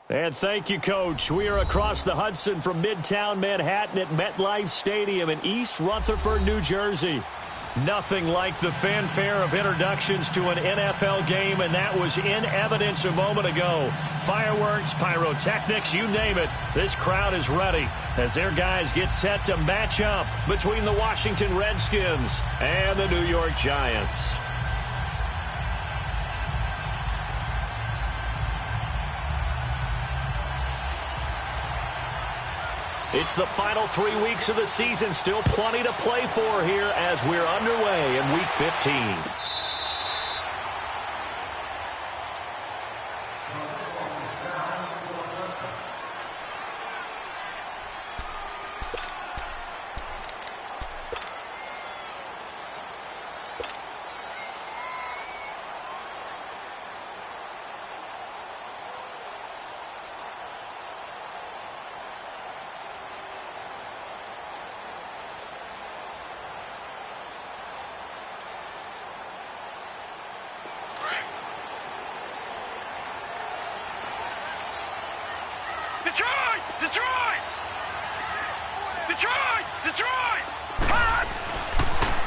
And thank you, Coach. We are across the Hudson from Midtown Manhattan at MetLife Stadium in East Rutherford, New Jersey. Nothing like the fanfare of introductions to an NFL game, and that was in evidence a moment ago. Fireworks, pyrotechnics, you name it. This crowd is ready as their guys get set to match up between the Washington Redskins and the New York Giants. It's the final 3 weeks of the season. Still plenty to play for here as we're underway in Week 15.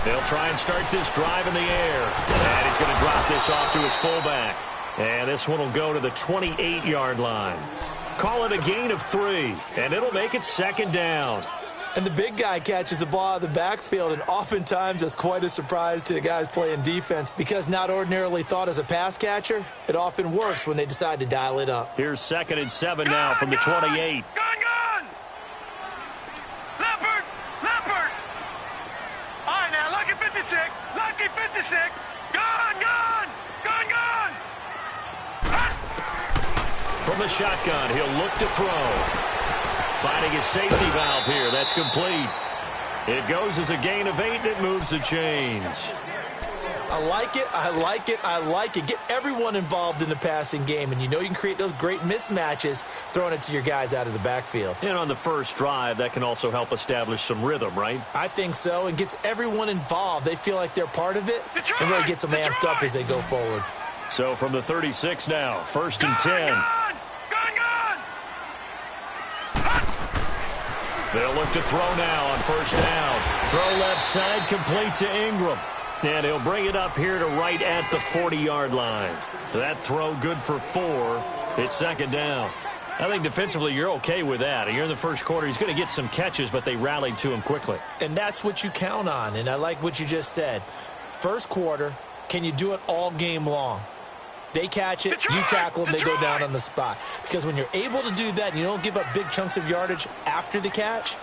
They'll try and start this drive in the air. And he's going to drop this off to his fullback. And this one will go to the 28-yard line. Call it a gain of 3, and it'll make it second down. And the big guy catches the ball out of the backfield, and oftentimes that's quite a surprise to the guys playing defense because not ordinarily thought as a pass catcher, it often works when they decide to dial it up. Here's 2nd and 7 now from the 28. Lucky 56. Gone. From the shotgun, he'll look to throw. Finding his safety valve here. That's complete. It goes as a gain of 8, and it moves the chains. I like it. Get everyone involved in the passing game, and you know you can create those great mismatches throwing it to your guys out of the backfield. And on the first drive, that can also help establish some rhythm, right? I think so, and gets everyone involved. They feel like they're part of it, and really gets them amped up as they go forward. So from the 36 now, 1st and 10. Gone. They'll look to throw now on 1st down. Throw left side, complete to Ingram. And he'll bring it up here to right at the 40-yard line. That throw good for 4. It's 2nd down. I think defensively you're okay with that. You're in the first quarter. He's going to get some catches, but they rallied to him quickly. And that's what you count on, and I like what you just said. First quarter, can you do it all game long? They catch it, you tackle them, they go down on the spot. Because when you're able to do that and you don't give up big chunks of yardage after the catch,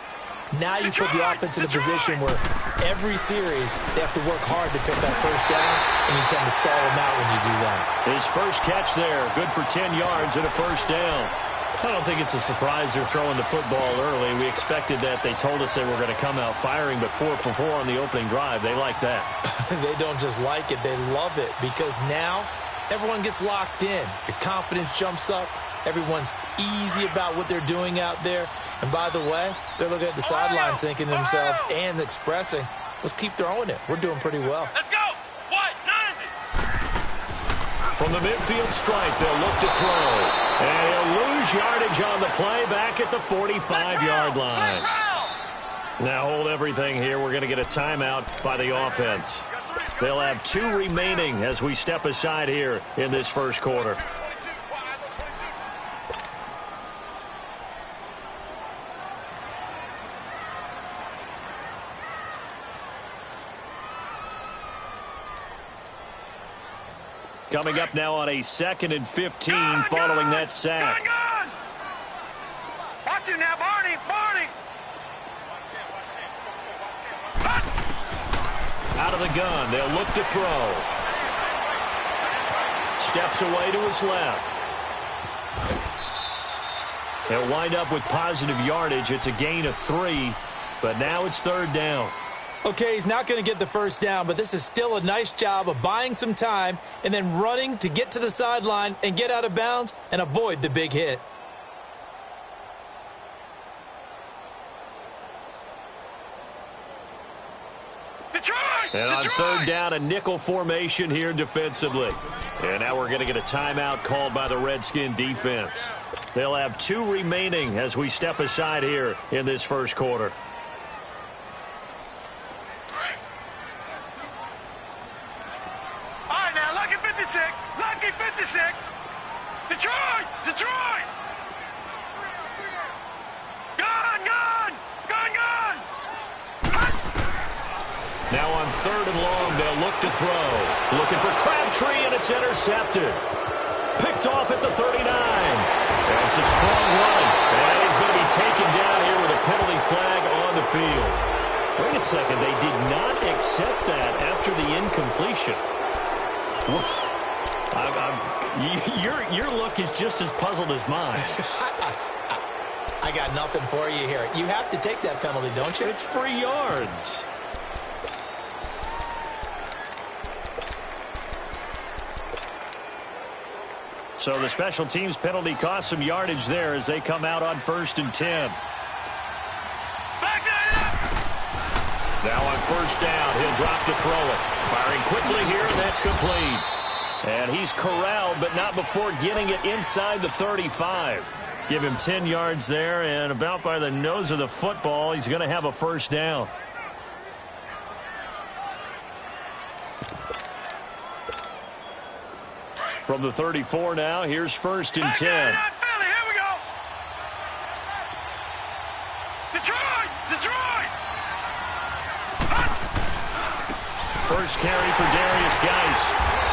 now you put the offense in a position where every series they have to work hard to pick up first downs, and you tend to stall them out when you do that. His first catch there, good for 10 yards and a 1st down. I don't think it's a surprise they're throwing the football early. We expected that. They told us they were going to come out firing, but 4 for 4 on the opening drive. They like that. They don't just like it, they love it, because now everyone gets locked in. Your confidence jumps up. Everyone's easy about what they're doing out there. And by the way, they're looking at the sideline thinking to themselves and expressing, let's keep throwing it. We're doing pretty well. Let's go. What? 90. From the midfield stripe, they'll look to throw. And he'll lose yardage on the play back at the 45-yard line. Now hold everything here. We're going to get a timeout by the offense. They'll have 2 remaining as we step aside here in this first quarter. Coming up now on a 2nd and 15 following that sack. Watch him now, Barney. Out of the gun, they'll look to throw. Steps away to his left. They'll wind up with positive yardage. It's a gain of 3, but now it's 3rd down. Okay, he's not going to get the first down, but this is still a nice job of buying some time and then running to get to the sideline and get out of bounds and avoid the big hit. And on 3rd down, a nickel formation here defensively. And now we're going to get a timeout called by the Redskin defense. They'll have 2 remaining as we step aside here in this first quarter. All right, now, lucky 56. Lucky 56. Detroit! Detroit! Gun! Gun! Gun! Gun! Now on 3rd and long, they'll look to throw. Looking for Crabtree, and it's intercepted. Picked off at the 39. That's a strong run. And he's going to be taken down here with a penalty flag on the field. Wait a second. They did not accept that after the incompletion. Your look is just as puzzled as mine. I got nothing for you here. You have to take that penalty, don't you? It's 3 yards. So the special teams penalty cost some yardage there as they come out on 1st and 10. Now on 1st down, he'll drop to throw it. Firing quickly here, and that's complete. And he's corralled, but not before getting it inside the 35. Give him 10 yards there, and about by the nose of the football, he's going to have a 1st down. From the 34 now, here's 1st and 10. Here we go. Detroit! Detroit! First carry for Darius Geis.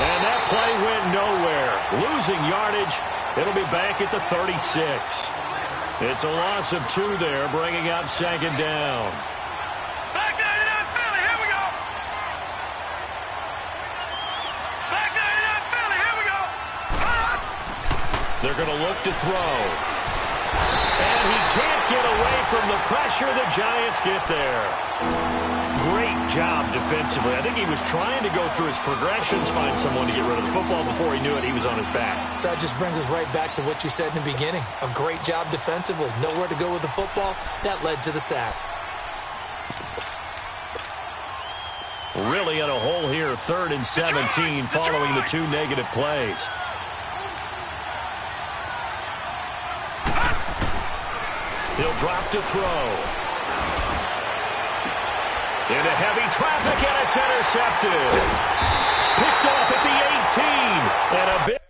And that play went nowhere. Losing yardage. It'll be back at the 36. It's a loss of 2 there, bringing up 2nd down. Back 99 Philly, here we go. Back 99 Philly, here we go. They're going to look to throw. And he can't get away from the pressure. The Giants get there. Great job defensively. I think he was trying to go through his progressions, find someone to get rid of the football. Before he knew it, he was on his back. So that just brings us right back to what you said in the beginning. A great job defensively. Nowhere to go with the football. That led to the sack. Really in a hole here, 3rd and 17 following the 2 negative plays. He'll drop to throw. Into heavy traffic, and it's intercepted. Picked off at the 18. And a big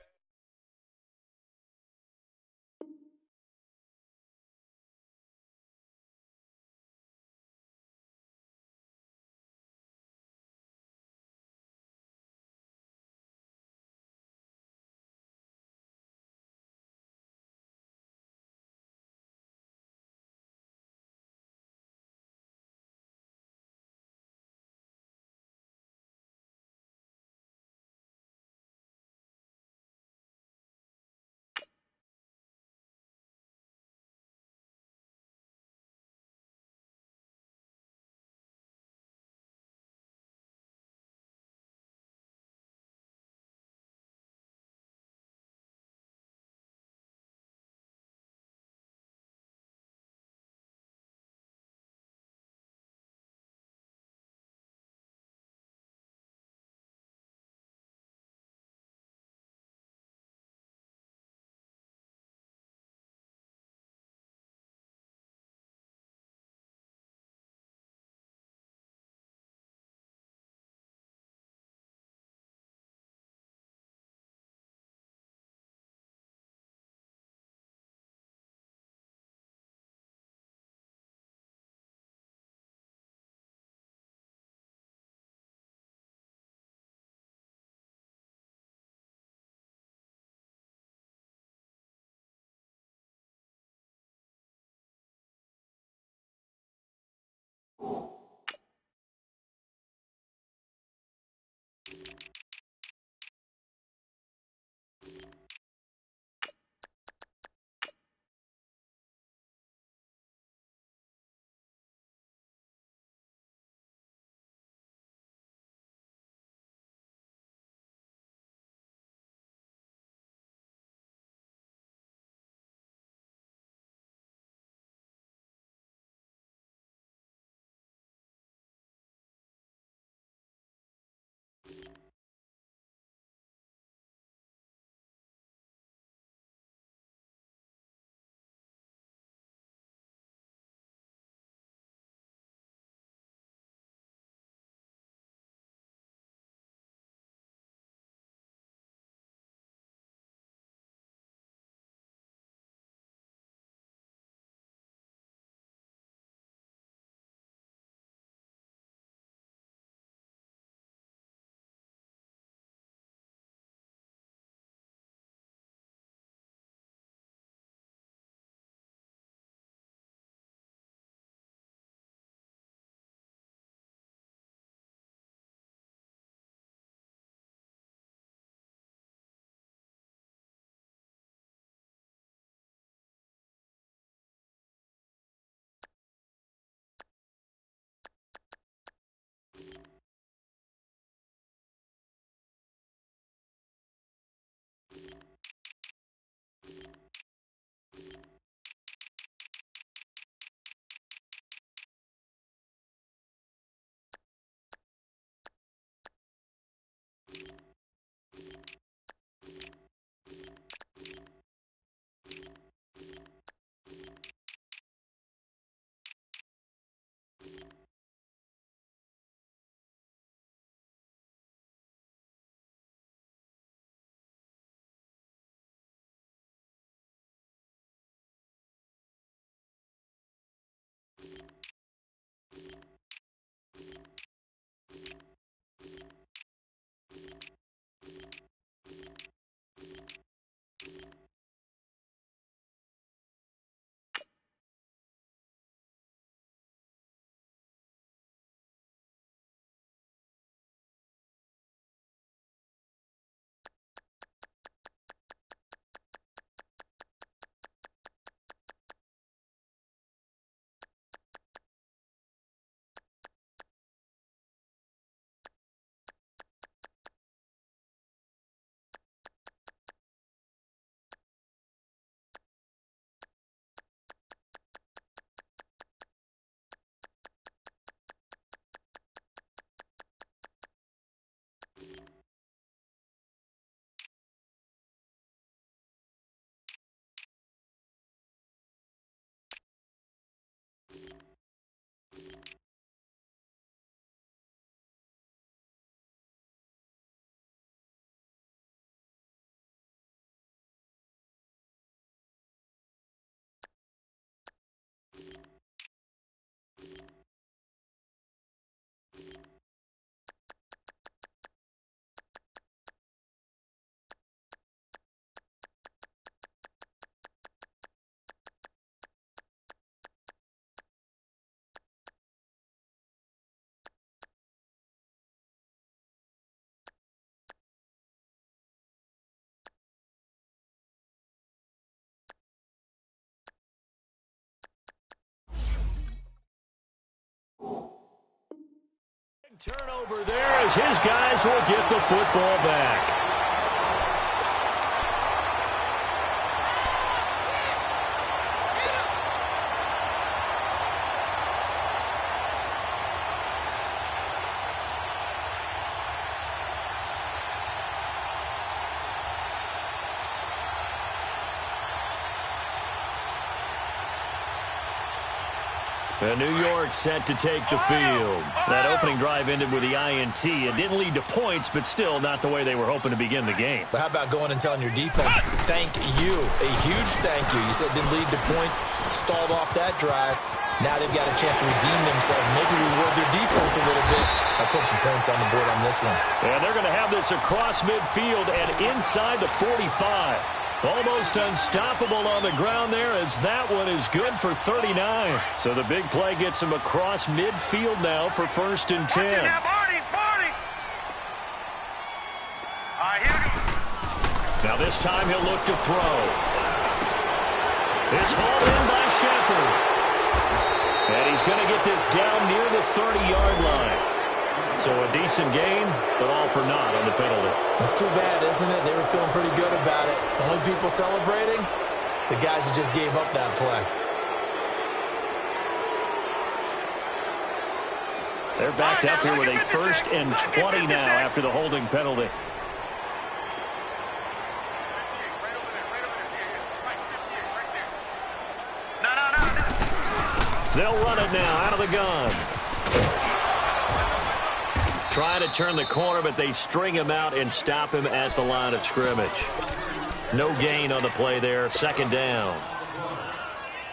Turnover there as his guys will get the football back. And New York set to take the field. That opening drive ended with the INT. It didn't lead to points, but still not the way they were hoping to begin the game. But how about going and telling your defense, thank you, a huge thank you. You said it didn't lead to points, stalled off that drive. Now they've got a chance to redeem themselves, maybe reward their defense a little bit by putting some points on the board on this one. And they're going to have this across midfield and inside the 45. Almost unstoppable on the ground there as that one is good for 39. So the big play gets him across midfield now for 1st and 10. Now this time he'll look to throw. It's hauled in by Shepard. And he's going to get this down near the 30-yard line. So a decent gain, but all for naught on the penalty. That's too bad, isn't it? They were feeling pretty good about it. The only people celebrating, the guys who just gave up that play. They're backed up here with a 1st and 20 now after the holding penalty. They'll run it now out of the gun. Trying to turn the corner, but they string him out and stop him at the line of scrimmage. No gain on the play there. 2nd down.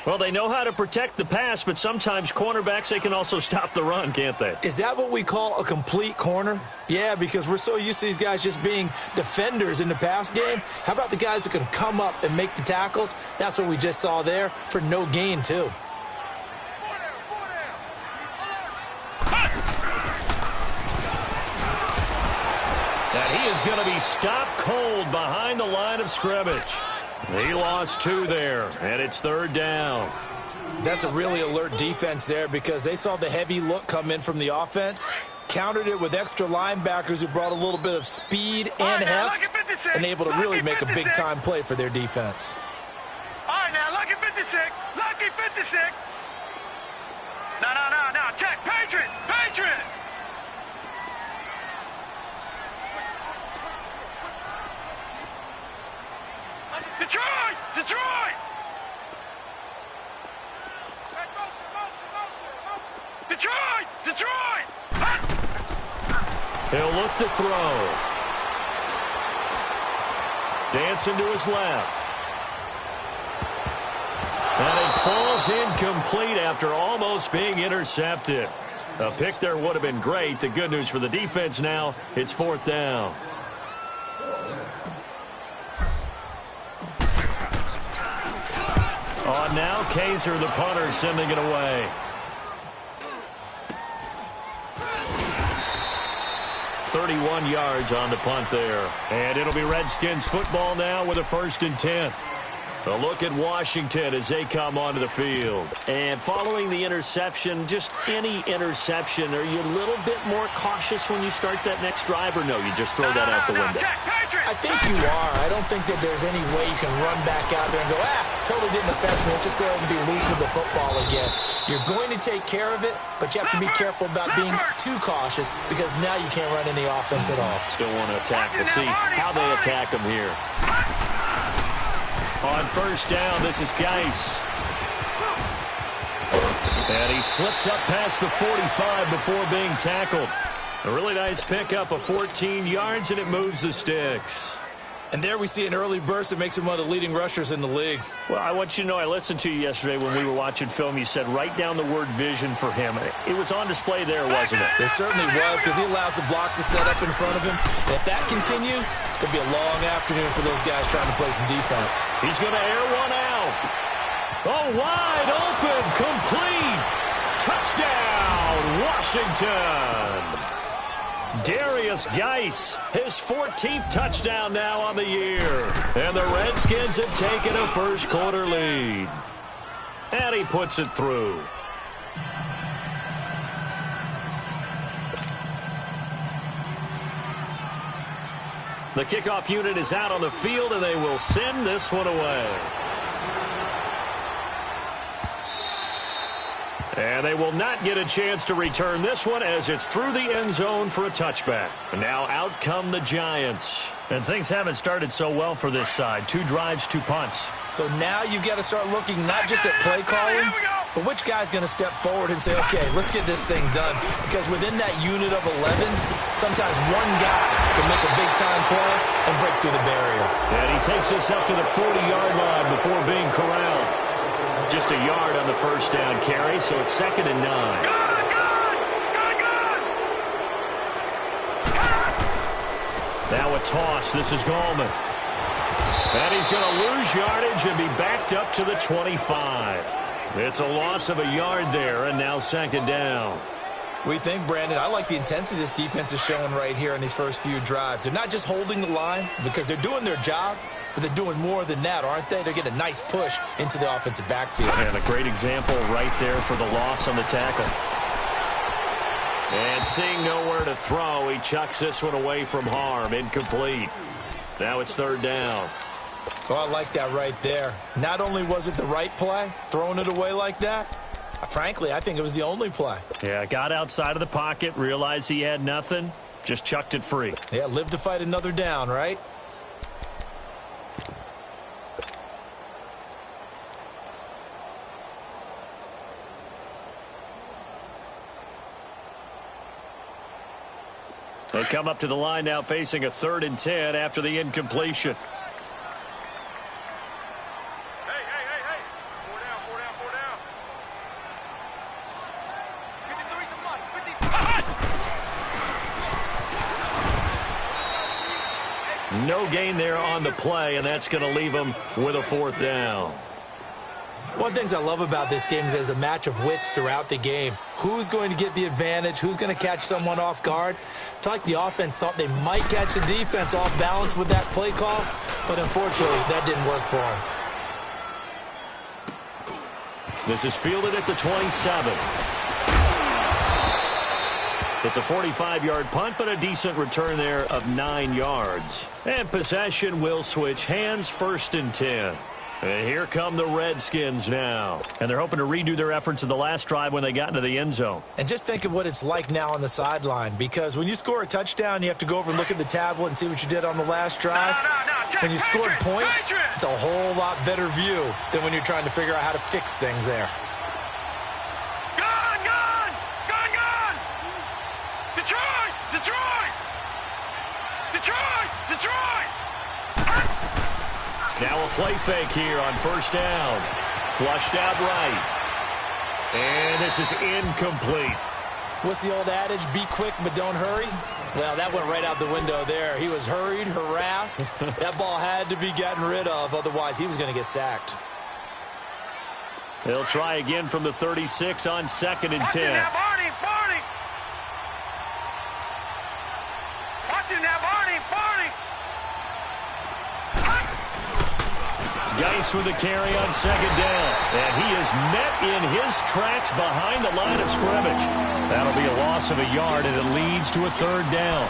Well, they know how to protect the pass, but sometimes cornerbacks, they can also stop the run, can't they? Is that what we call a complete corner? Yeah, because we're so used to these guys just being defenders in the pass game. How about the guys who can come up and make the tackles? That's what we just saw there for no gain, too. And he is going to be stopped cold behind the line of scrimmage. He lost 2 there, and it's 3rd down. That's a really alert defense there because they saw the heavy look come in from the offense, countered it with extra linebackers who brought a little bit of speed and heft, and able to really make a big-time play for their defense. All right, now, lucky 56. Lucky 56. No. Check. Patriot. Detroit! Detroit! He'll look to throw. Dancing to his left. And it falls incomplete after almost being intercepted. A pick there would have been great. The good news for the defense now, it's 4th down. On now, Kaiser, the punter, sending it away. 31 yards on the punt there. And it'll be Redskins football now with a 1st and 10. A look at Washington as they come onto the field. And following the interception, just any interception, are you a little bit more cautious when you start that next drive, or no, you just throw that out the window? I think you are. I don't think that there's any way you can run back out there and go, totally didn't affect me. Let's just go ahead and be loose with the football again. You're going to take care of it, but you have to be careful about being too cautious because now you can't run any offense at all. Still want to attack. We'll see how they attack them here. On 1st down, this is Geis. And he slips up past the 45 before being tackled. A really nice pickup of 14 yards, and it moves the sticks. And there we see an early burst that makes him one of the leading rushers in the league. Well, I want you to know, I listened to you yesterday when we were watching film. You said write down the word vision for him. It was on display there, wasn't it? It certainly was, because he allows the blocks to set up in front of him. And if that continues, it'll be a long afternoon for those guys trying to play some defense. He's going to air one out. Oh, wide open, complete. Touchdown, Washington. Darius Geis, his 14th touchdown now on the year. And the Redskins have taken a first-quarter lead. And he puts it through. The kickoff unit is out on the field, and they will send this one away. And they will not get a chance to return this one as it's through the end zone for a touchback. And now out come the Giants. And things haven't started so well for this side. 2 drives, 2 punts. So now you've got to start looking not just at play calling, but which guy's going to step forward and say, okay, let's get this thing done. Because within that unit of 11, sometimes one guy can make a big-time play and break through the barrier. And he takes us up to the 40-yard line before being corralled. Just a yard on the first down carry, so it's 2nd and 9. Now a toss. This is Gallman. And he's going to lose yardage and be backed up to the 25. It's a loss of a yard there, and now 2nd down. We think, Brandon, I like the intensity this defense is showing right here in these first few drives. They're not just holding the line because they're doing their job, but they're doing more than that, aren't they? They're getting a nice push into the offensive backfield. And a great example right there for the loss on the tackle. And seeing nowhere to throw, he chucks this one away from harm. Incomplete. Now it's 3rd down. Oh, I like that right there. Not only was it the right play, throwing it away like that, frankly, I think it was the only play. Yeah, got outside of the pocket, realized he had nothing, just chucked it free. Yeah, live to fight another down, right? They come up to the line now facing a 3rd and 10 after the incompletion. Hey. 4 down. 53's the block. 50. No gain there on the play, and that's going to leave them with a 4th down. One of the things I love about this game is there's a match of wits throughout the game. Who's going to get the advantage? Who's going to catch someone off guard? I feel like the offense thought they might catch the defense off balance with that play call, but unfortunately, that didn't work for them. This is fielded at the 27th. It's a 45-yard punt, but a decent return there of 9 yards. And possession will switch hands, 1st and 10. And here come the Redskins now. And they're hoping to redo their efforts in the last drive when they got into the end zone. And just think of what it's like now on the sideline, because when you score a touchdown, you have to go over and look at the tablet and see what you did on the last drive. When you scored points, it's a whole lot better view than when you're trying to figure out how to fix things there. Gone! Detroit! Now a play fake here on 1st down. Flushed out right. And this is incomplete. What's the old adage? Be quick, but don't hurry? Well, that went right out the window there. He was hurried, harassed. That ball had to be gotten rid of, otherwise he was going to get sacked. They'll try again from the 36 on 2nd and 10. Watch him now, Barney! Geis with the carry on 2nd down. And he is met in his tracks behind the line of scrimmage. That'll be a loss of a yard, and it leads to a 3rd down.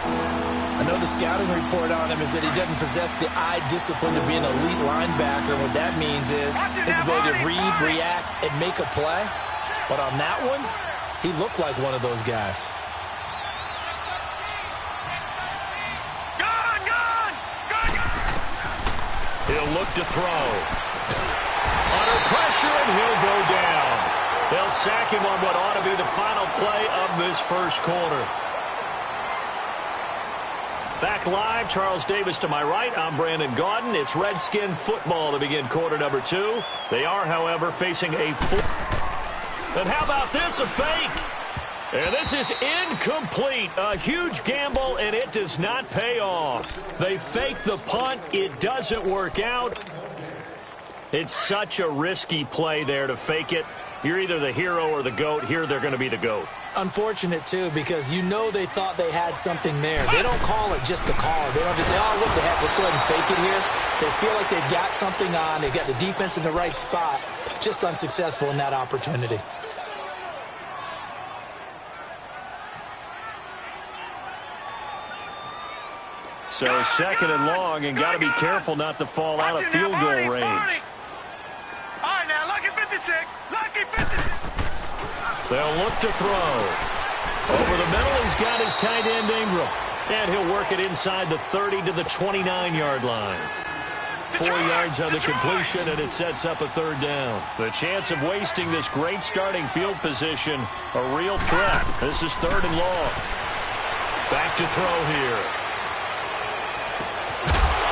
I know the scouting report on him is that he doesn't possess the eye discipline to be an elite linebacker. What that means is his ability to read, react, and make a play. But on that one, he looked like one of those guys. He'll look to throw. Under pressure, and he'll go down. They'll sack him on what ought to be the final play of this first quarter. Back live, Charles Davis to my right. I'm Brandon Gaudin. It's Redskin football to begin quarter number 2. They are, however, facing a full. And how about this, a fake? And this is incomplete. A huge gamble, and it does not pay off. They fake the punt. It doesn't work out. It's such a risky play there to fake it. You're either the hero or the GOAT. Here they're going to be the GOAT. Unfortunate, too, because you know they thought they had something there. They don't call it just to call it. They don't just say, oh, what the heck, let's go ahead and fake it here. They feel like they've got something on. They've got the defense in the right spot. Just unsuccessful in that opportunity. So second and long, and got to be careful not to fall out of field goal range. All right, now, lucky 56. Lucky 56. They'll look to throw. Over the middle, he's got his tight end, Ingram. And he'll work it inside the 30 to the 29-yard line. 4 yards on the completion, and it sets up a third down. The chance of wasting this great starting field position, a real threat. This is third and long. Back to throw here.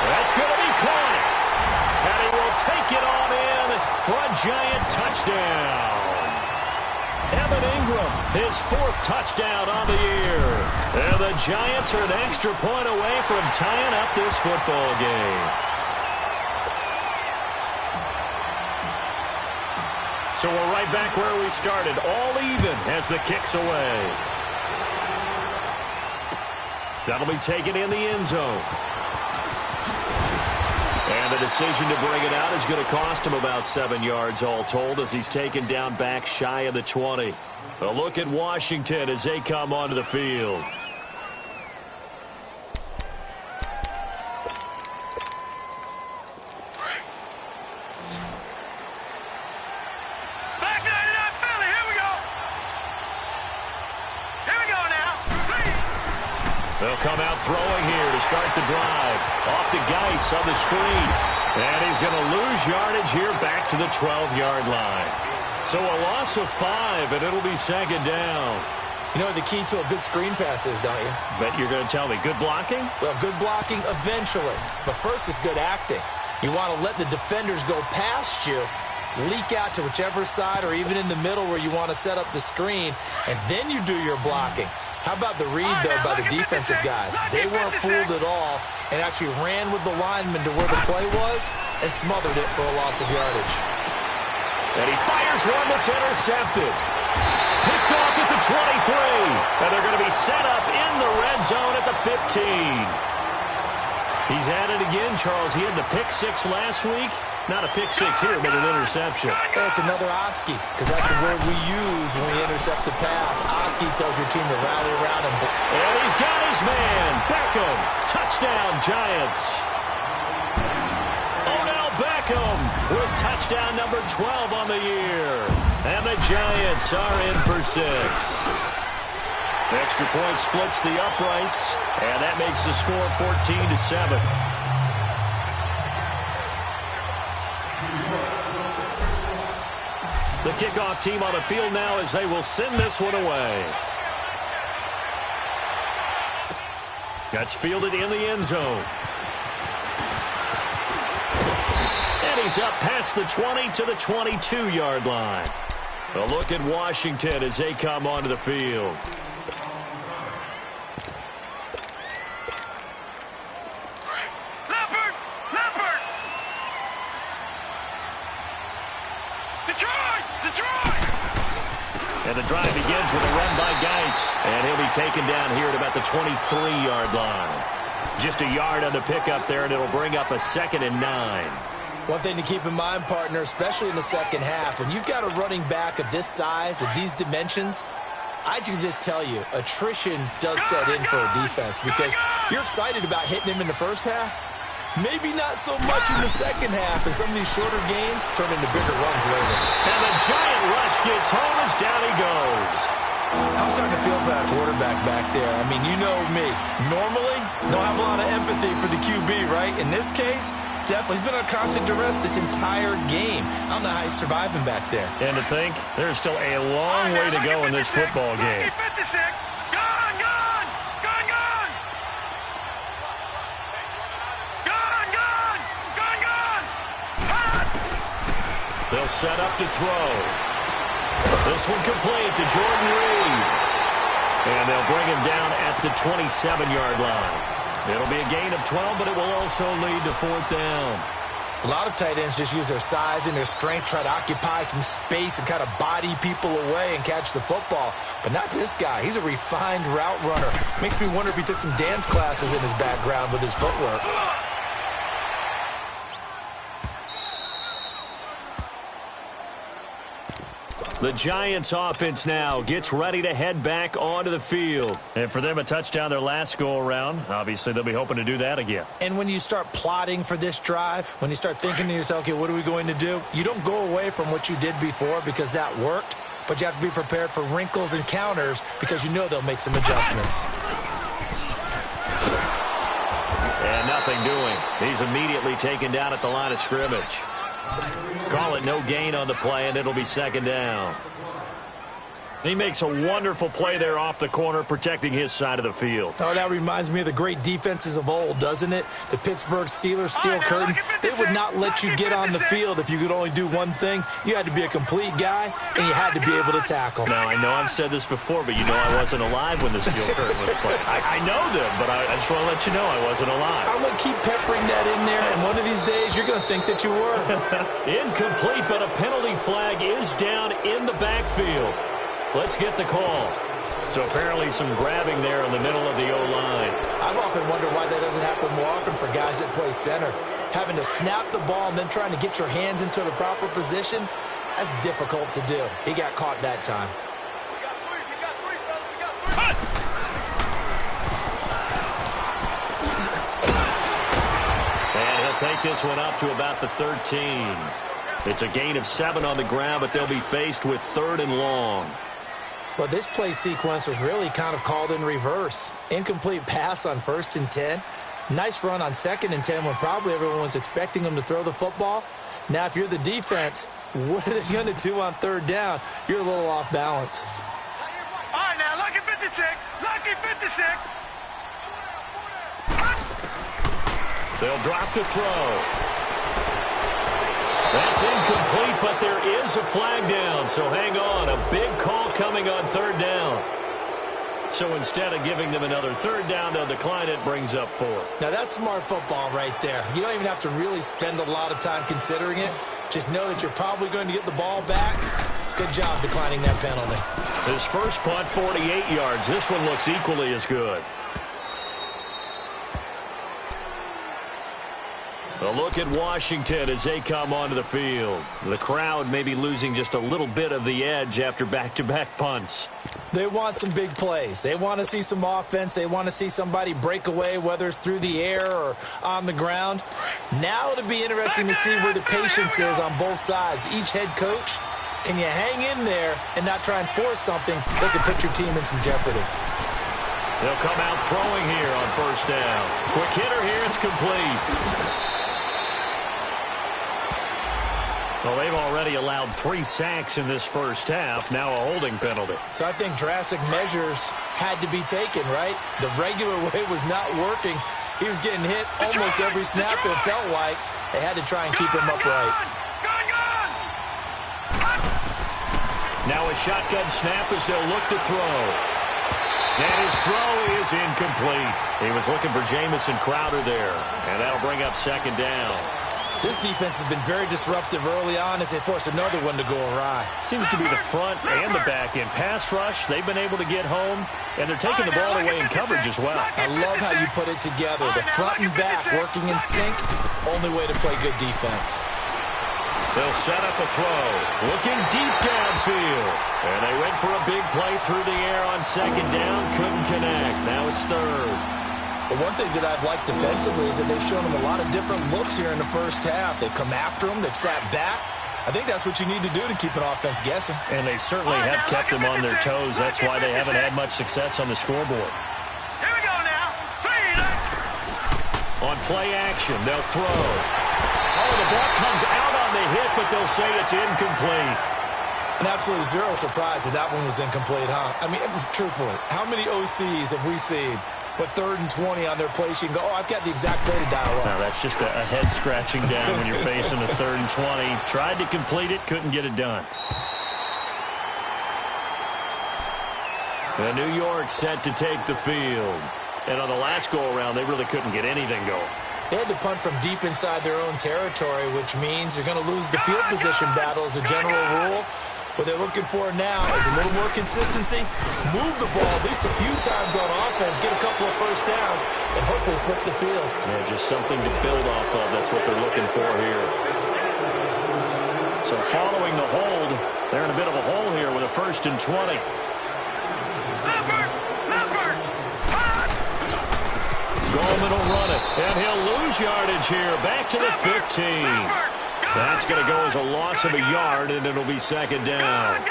That's going to be caught. And he will take it on in for a giant touchdown. Evan Ingram, his 4th touchdown on the year. And the Giants are an extra point away from tying up this football game. So we're right back where we started, all even as the kick's away. That'll be taken in the end zone. And the decision to bring it out is going to cost him about 7 yards all told as he's taken down back shy of the 20. A look at Washington as they come onto the field. Back 99 Philly, here we go. Here we go now. They'll come out throwing here to start the drive. Off to Geis on the screen. And he's going to lose yardage here back to the 12-yard line. So a loss of 5, and it'll be second down. You know what the key to a good screen pass is, don't you? Bet you're going to tell me. Good blocking? Well, good blocking eventually. But first is good acting. You want to let the defenders go past you, leak out to whichever side or even in the middle where you want to set up the screen, and then you do your blocking. How about the read, though, by the defensive guys? They weren't fooled at all and actually ran with the lineman to where the play was and smothered it for a loss of yardage. And he fires one that's intercepted. Picked off at the 23. And they're going to be set up in the red zone at the 15. He's at it again, Charles. He had the pick 6 last week. Not a pick 6 here, but an interception. That's another Oski, because that's the word we use when we intercept the pass. Oski tells your team to rally around him. And he's got his man. Beckham. Touchdown, Giants. Odell Beckham with touchdown number 12 on the year. And the Giants are in for 6. Extra point splits the uprights, and that makes the score 14-7. The kickoff team on the field now as they will send this one away. That's fielded in the end zone. And he's up past the 20 to the 22-yard line. A look at Washington as they come onto the field. And the drive begins with a run by Geis. And he'll be taken down here at about the 23-yard line. Just a yard on the pickup there, and it'll bring up a 2nd and 9. One thing to keep in mind, partner, especially in the second half, when you've got a running back of this size, of these dimensions, I can just tell you, attrition does set in for a defense because you're excited about hitting him in the first half. Maybe not so much in the second half, and some of these shorter gains turn into bigger runs later. And the giant rush gets home as down he goes. I'm starting to feel for that quarterback back there. I mean, you know me. Normally, don't have a lot of empathy for the QB, right? In this case, definitely. He's been on constant duress this entire game. I don't know how he's surviving back there. And to think, there's still a long way to go in this football game. They'll set up to throw. This one complete to Jordan Reed. And they'll bring him down at the 27-yard line. It'll be a gain of 12, but it will also lead to 4th down. A lot of tight ends just use their size and their strength, try to occupy some space and kind of body people away and catch the football. But not this guy. He's a refined route runner. Makes me wonder if he took some dance classes in his background with his footwork. The Giants offense now gets ready to head back onto the field. And for them, a touchdown their last go-around. Obviously, they'll be hoping to do that again. And when you start plotting for this drive, when you start thinking to yourself, okay, what are we going to do? You don't go away from what you did before because that worked, but you have to be prepared for wrinkles and counters because you know they'll make some adjustments. And nothing doing. He's immediately taken down at the line of scrimmage. Call it no gain on the play, and it'll be second down. He makes a wonderful play there off the corner, protecting his side of the field. Oh, that reminds me of the great defenses of old, doesn't it? The Pittsburgh Steelers steel curtain. They would not let you get on the field if you could only do one thing. You had to be a complete guy, and you had to be able to tackle. Now, I know I've said this before, but you know I wasn't alive when the steel curtain was played. I know them, but I just want to let you know I wasn't alive. I'm going to keep peppering that in there, and one of these days you're going to think that you were. Incomplete, but a penalty flag is down in the backfield. Let's get the call. So apparently some grabbing there in the middle of the O-line. I've often wondered why that doesn't happen more often for guys that play center. Having to snap the ball and then trying to get your hands into the proper position, that's difficult to do. He got caught that time. And he'll take this one up to about the 13. It's a gain of 7 on the ground, but they'll be faced with 3rd and long. Well, this play sequence was really kind of called in reverse. Incomplete pass on 1st and 10. Nice run on 2nd and 10 when probably everyone was expecting him to throw the football. Now, if you're the defense, what are they going to do on 3rd down? You're a little off balance. All right, now, lucky 56. Lucky 56. They'll drop to throw. That's incomplete, but there is a flag down, so hang on. A big call coming on 3rd down. So instead of giving them another 3rd down, they'll decline it, brings up 4. Now, that's smart football right there. You don't even have to really spend a lot of time considering it. Just know that you're probably going to get the ball back. Good job declining that penalty. His first punt, 48 yards. This one looks equally as good. A look at Washington as they come onto the field. The crowd may be losing just a little bit of the edge after back-to-back punts. They want some big plays. They want to see some offense. They want to see somebody break away, whether it's through the air or on the ground. Now it'll be interesting to see where the patience is on both sides. Each head coach, can you hang in there and not try and force something that could put your team in some jeopardy? They'll come out throwing here on 1st down. Quick hitter here, it's complete. Well, they've already allowed 3 sacks in this first half, now a holding penalty. So I think drastic measures had to be taken, right? The regular way was not working. He was getting hit almost every snap, it felt like. They had to try and keep him upright. Now a shotgun snap as they'll look to throw. And his throw is incomplete. He was looking for Jamison Crowder there, and that'll bring up 2nd down. This defense has been very disruptive early on as they force another one to go awry. Seems to be the front and the back end. Pass rush, they've been able to get home, and they're taking the ball away in coverage as well. I love how you put it together. The front and back working in sync, only way to play good defense. They'll set up a throw, looking deep downfield. And they went for a big play through the air on 2nd down, couldn't connect. Now it's 3rd. But one thing that I've liked defensively is that they've shown them a lot of different looks here in the first half. They've come after them. They've sat back. I think that's what you need to do to keep an offense guessing. And they certainly have kept them on their toes. That's why they haven't had much success on the scoreboard. Here we go now. 3. On play action, they'll throw. Oh, the ball comes out on the hit, but they'll say it's incomplete. And absolutely zero surprise that that one was incomplete, huh? I mean, truthfully, how many OCs have we seen with 3rd and 20 on their play sheet and go, oh, I've got the exact play to dial up? No, that's just a head-scratching down when you're facing a 3rd and 20. Tried to complete it, couldn't get it done. The New York set to take the field. And on the last go-around, they really couldn't get anything going. They had to punt from deep inside their own territory, which means you're going to lose the field position battle as a general rule. What they're looking for now is a little more consistency, move the ball at least a few times on offense, get a couple of 1st downs, and hopefully flip the field. Yeah, just something to build off of. That's what they're looking for here. So following the hold, they're in a bit of a hole a 1st and 20. Leopard! Leopard! Gallman will run it, and he'll lose yardage here. Back to the 15. That's going to go as a loss of a yard, and it'll be 2nd down.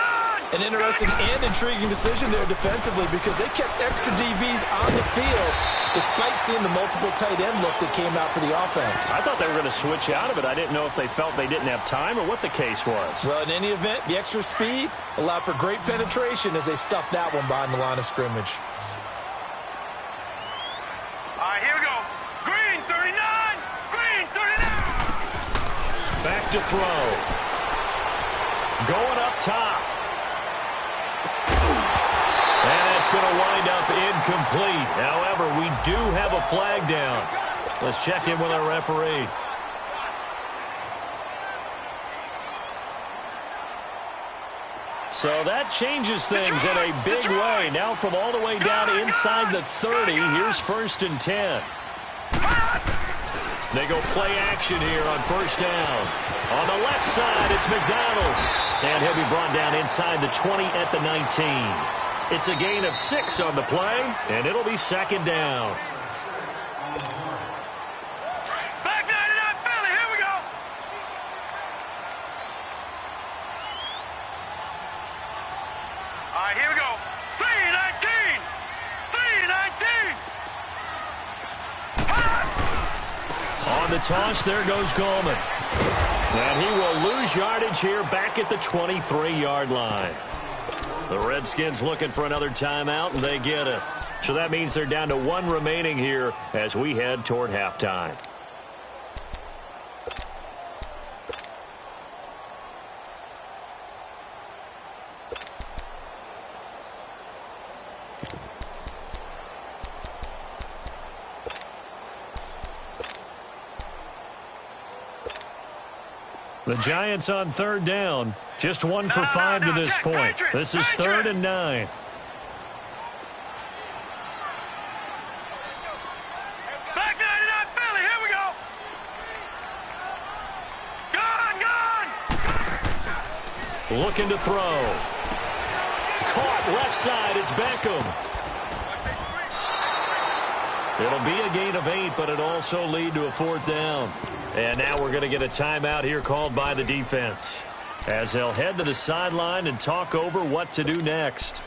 An interesting and intriguing decision there defensively because they kept extra DBs on the field despite seeing the multiple tight end look that came out for the offense. I thought they were going to switch out of it. I didn't know if they felt they didn't have time or what the case was. Well, in any event, the extra speed allowed for great penetration as they stuffed that one behind the line of scrimmage. All right, here we go. Green 39. Green 39. Back to throw. Going up top. And it's going to wind up incomplete. However, we do have a flag down. Let's check in with our referee. So that changes things in a big way. Now from all the way down inside the 30, here's 1st and 10. They go play action here on 1st down. On the left side, it's McDonald. And he'll be brought down inside the 20 at the 19. It's a gain of 6 on the play, and it'll be 2nd down. Back 99 Philly, here we go. All right, here we go. 319. 319. On the toss, there goes Gallman. And he will lose yardage here back at the 23-yard line. The Redskins looking for another timeout, and they get it. So that means they're down to 1 remaining here as we head toward halftime. The Giants on 3rd down. Just 1 for 5 to this point. This is 3rd and 9. Back 99 Philly, here we go. Gone! Looking to throw. Caught left side. It's Beckham. It'll be a gain of 8, but it'll also lead to a 4th down. And now we're going to get a timeout here called by the defense as they'll head to the sideline and talk over what to do next.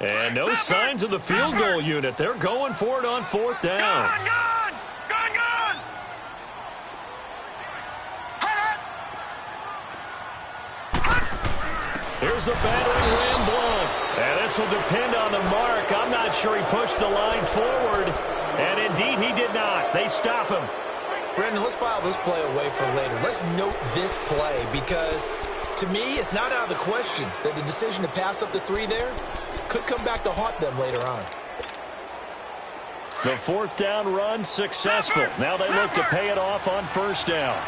And no signs of the field goal unit. They're going for it on 4th down. Here's the battering ram Blount. And this will depend on the mark. I'm not sure he pushed the line forward. And indeed, he did not. They stop him. Brendan, let's file this play away for later. Let's note this play because, to me, it's not out of the question that the decision to pass up the 3 there could come back to haunt them later on. The 4th down run successful. Now they look to pay it off on 1st down.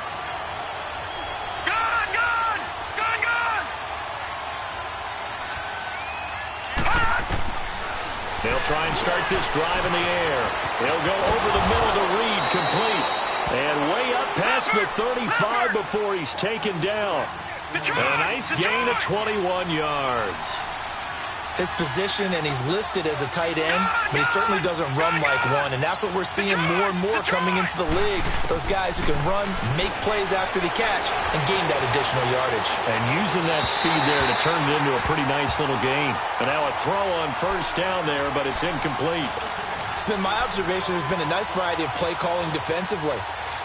They'll try and start this drive in the air. They'll go over the middle of the read, complete. And way up past the 35 before he's taken down. A nice gain of 21 yards. His position, and he's listed as a tight end, but he certainly doesn't run like one, and that's what we're seeing more and more coming into the league. Those guys who can run, make plays after the catch, and gain that additional yardage. And using that speed there to turn it into a pretty nice little gain. And now a throw on 1st down there, but it's incomplete. It's been my observation there's been a nice variety of play calling defensively.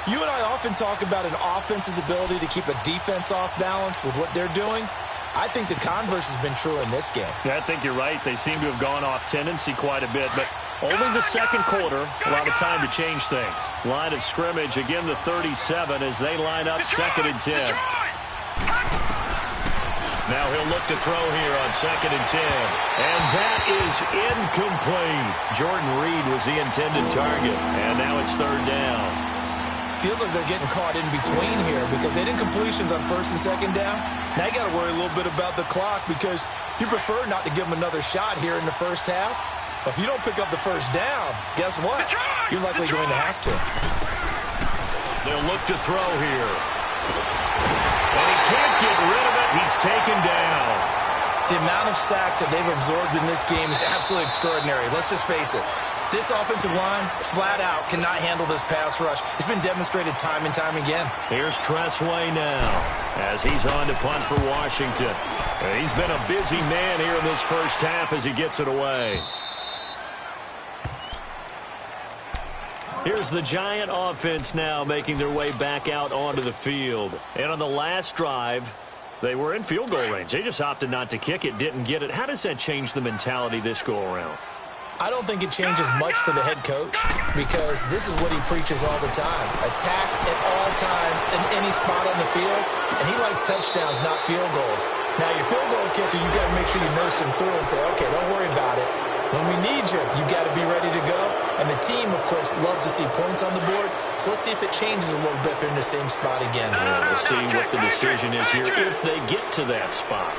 You and I often talk about an offense's ability to keep a defense off balance with what they're doing. I think the converse has been true in this game. Yeah, I think you're right. They seem to have gone off tendency quite a bit, but only the 2nd quarter, a lot of time to change things. Line of scrimmage, again the 37 as they line up 2nd and 10. Now he'll look to throw here on 2nd and 10. And that is incomplete. Jordan Reed was the intended target, and now it's 3rd down. feels like they're getting caught in between here because they didn't completions on first and second down. Now you got to worry a little bit about the clock because you prefer not to give them another shot here in the first half. But if you don't pick up the first down, guess what? You're likely going to have to. They'll look to throw here. And he can't get rid of it. He's taken down. The amount of sacks that they've absorbed in this game is absolutely extraordinary. Let's just face it. This offensive line, flat out, cannot handle this pass rush. It's been demonstrated time and time again. Here's Tressway now as he's on to punt for Washington. He's been a busy man here in this first half as he gets it away. Here's the Giant offense now making their way back out onto the field. And on the last drive, they were in field goal range. They just opted not to kick it, didn't get it. How does that change the mentality this go-around? I don't think it changes much for the head coach because this is what he preaches all the time. Attack at all times in any spot on the field, and he likes touchdowns, not field goals. Now, your field goal kicker, you got to make sure you nurse him through and say, okay, don't worry about it. When we need you, you got to be ready to go. And the team, of course, loves to see points on the board. So let's see if it changes a little bit if they're in the same spot again. Well, we'll see what the decision is here if they get to that spot.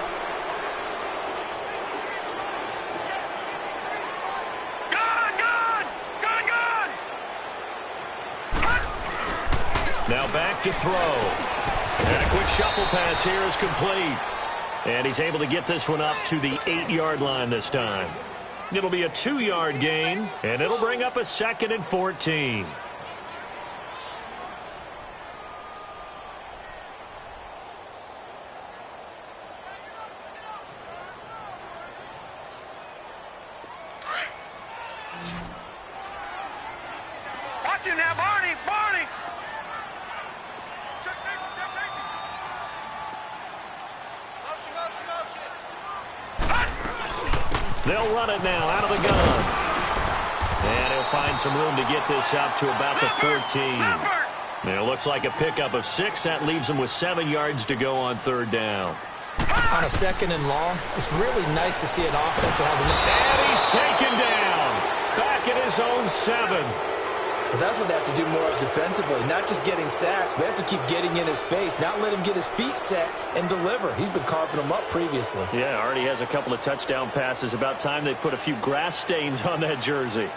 Now back to throw. And a quick shuffle pass here is complete. And he's able to get this one up to the 8-yard line this time. It'll be a 2-yard gain, and it'll bring up a 2nd and 14. Watch him now, Barney! Barney! They'll run it now out of the gun. And he'll find some room to get this up to about the 14. And it looks like a pickup of 6. That leaves him with 7 yards to go on 3rd down. On a 2nd and long, it's really nice to see an offense that has enough. And he's taken down. Back at his own 7. But that's what they have to do more of defensively, not just getting sacks. We have to keep getting in his face, not let him get his feet set and deliver. He's been carving them up previously. Yeah, already has a couple of touchdown passes. About time they put a few grass stains on that jersey.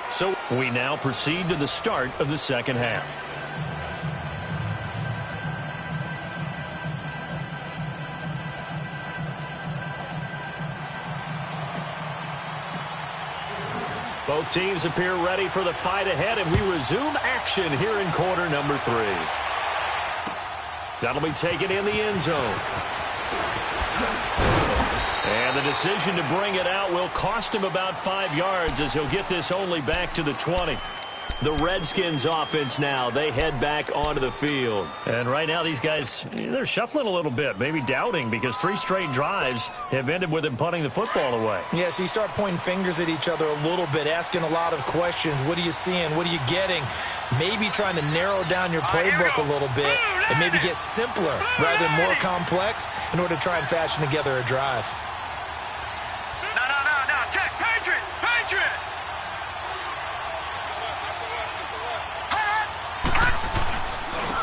So we now proceed to the start of the second half. Both teams appear ready for the fight ahead, and we resume action here in quarter number 3. That'll be taken in the end zone. And the decision to bring it out will cost him about 5 yards as he'll get this only back to the 20. The Redskins offense now, they head back onto the field. And right now these guys, they're shuffling a little bit, maybe doubting because 3 straight drives have ended with them punting the football away. Yeah, so you start pointing fingers at each other a little bit, asking a lot of questions. What are you seeing? What are you getting? Maybe trying to narrow down your playbook a little bit and maybe get simpler rather than more complex in order to try and fashion together a drive. No. Check. Patriot! Patriot!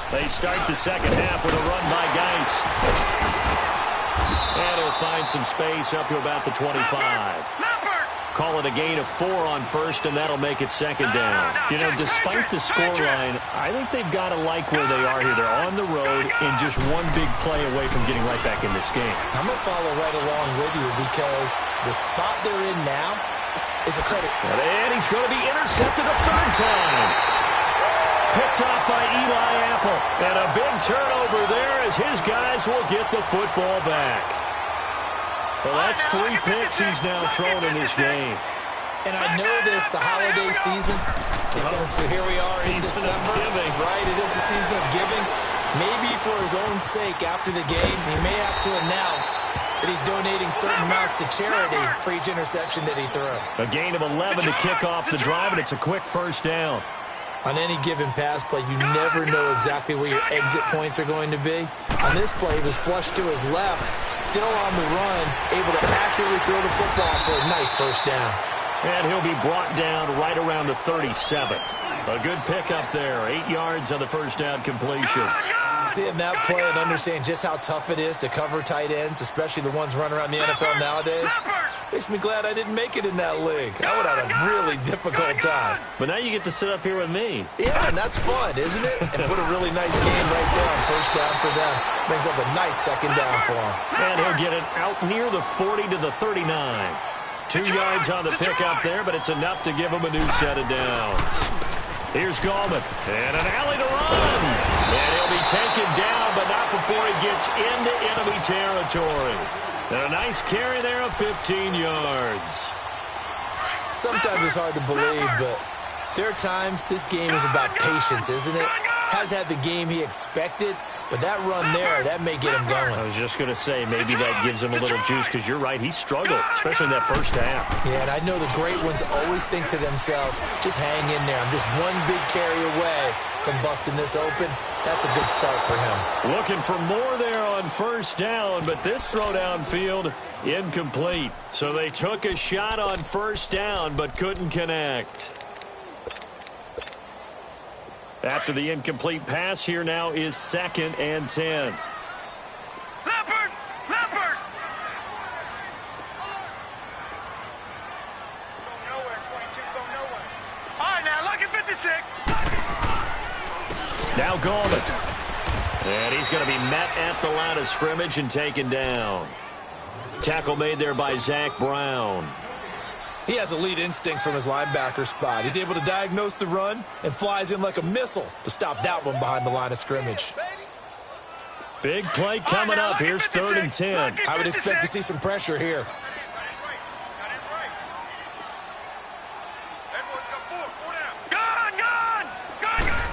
They start the second half with a run by Geis. And he'll find some space up to about the 25. Call it a gain of 4 on first, and that'll make it 2nd down. You know, despite the scoreline, I think they've got to like where they are here. They're on the road and just one big play away from getting right back in this game. I'm going to follow right along with you because the spot they're in now is a credit. And he's going to be intercepted a 3rd time. Picked off by Eli Apple. And a big turnover there as his guys will get the football back. Well, that's 3 picks he's now thrown in this game. And I know this, the holiday season, because here we are in December. Right, it is the season of giving. Maybe for his own sake after the game, he may have to announce that he's donating certain amounts to charity for each interception that he threw. A gain of 11 to kick off the drive, and it's a quick 1st down. On any given pass play, you never know exactly where your exit points are going to be. On this play, he was flushed to his left, still on the run, able to accurately throw the football for a nice first down. And he'll be brought down right around the 37. A good pickup there. 8 yards on the first down completion. Seeing that play and understanding just how tough it is to cover tight ends, especially the ones running around the NFL nowadays, makes me glad I didn't make it in that league. I would have had a really difficult time. But now you get to sit up here with me. Yeah, and that's fun, isn't it? And put a really nice game right there on first down for them. Brings up a nice second down for him. And he'll get it out near the 40 to the 39. 2 yards on the pickup there, but it's enough to give him a new set of downs. Here's Gallman, and an alley to run. And he'll be taken down, but not before he gets into enemy territory. And a nice carry there of 15 yards. Sometimes it's hard to believe, but there are times this game is about patience, isn't it? Has had the game he expected, but that run there, that may get him going. I was just going to say, maybe that gives him a little juice, because you're right, he struggled, especially in that first half. Yeah, and I know the great ones always think to themselves, just hang in there. I'm just one big carry away from busting this open. That's a good start for him. Looking for more there on first down, but this throw downfield, incomplete. So they took a shot on first down, but couldn't connect. After the incomplete pass, here now is 2nd and 10. Leopard! Leopard! Go nowhere, 22, go nowhere. All right, now, lucky 56. Now Gallman. And he's going to be met at the line of scrimmage and taken down. Tackle made there by Zach Brown. He has elite instincts from his linebacker spot. He's able to diagnose the run and flies in like a missile to stop that one behind the line of scrimmage. Big play coming up. Here's 3rd and 10. I would expect to see some pressure here.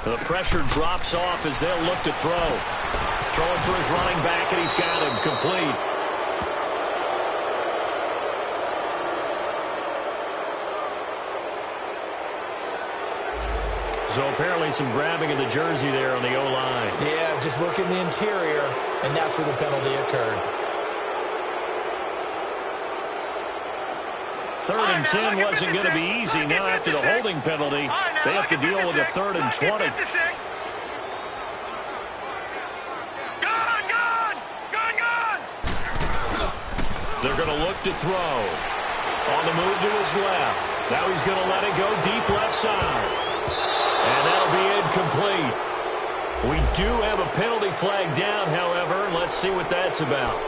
The pressure drops off as they'll look to throw. Throwing for his running back, and he's got him complete. So apparently some grabbing of the jersey there on the O-line. Yeah, just working the interior, and that's where the penalty occurred. 3rd and 10 wasn't going to be easy. Now after the holding penalty, they have to deal with a 3rd and 20. They're going to look to throw. On the move to his left. Now he's going to let it go deep left side. And that'll be incomplete. We do have a penalty flag down, however. Let's see what that's about.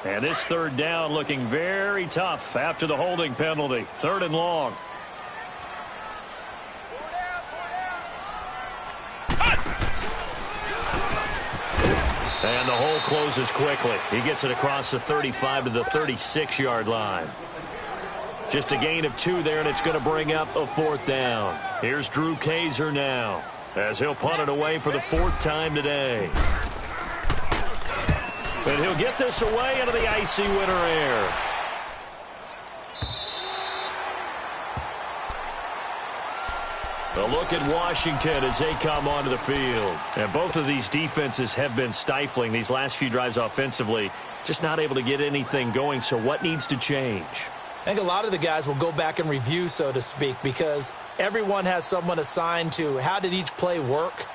And this 3rd down looking very tough after the holding penalty. 3rd and long. And the hole closes quickly. He gets it across the 35 to the 36-yard line. Just a gain of 2 there, and it's going to bring up a 4th down. Here's Drew Kaiser now, as he'll punt it away for the 4th time today. And he'll get this away into the icy winter air. A look at Washington as they come onto the field. And both of these defenses have been stifling these last few drives offensively. Just not able to get anything going, so what needs to change? I think a lot of the guys will go back and review, so to speak, because everyone has someone assigned to how did each play work.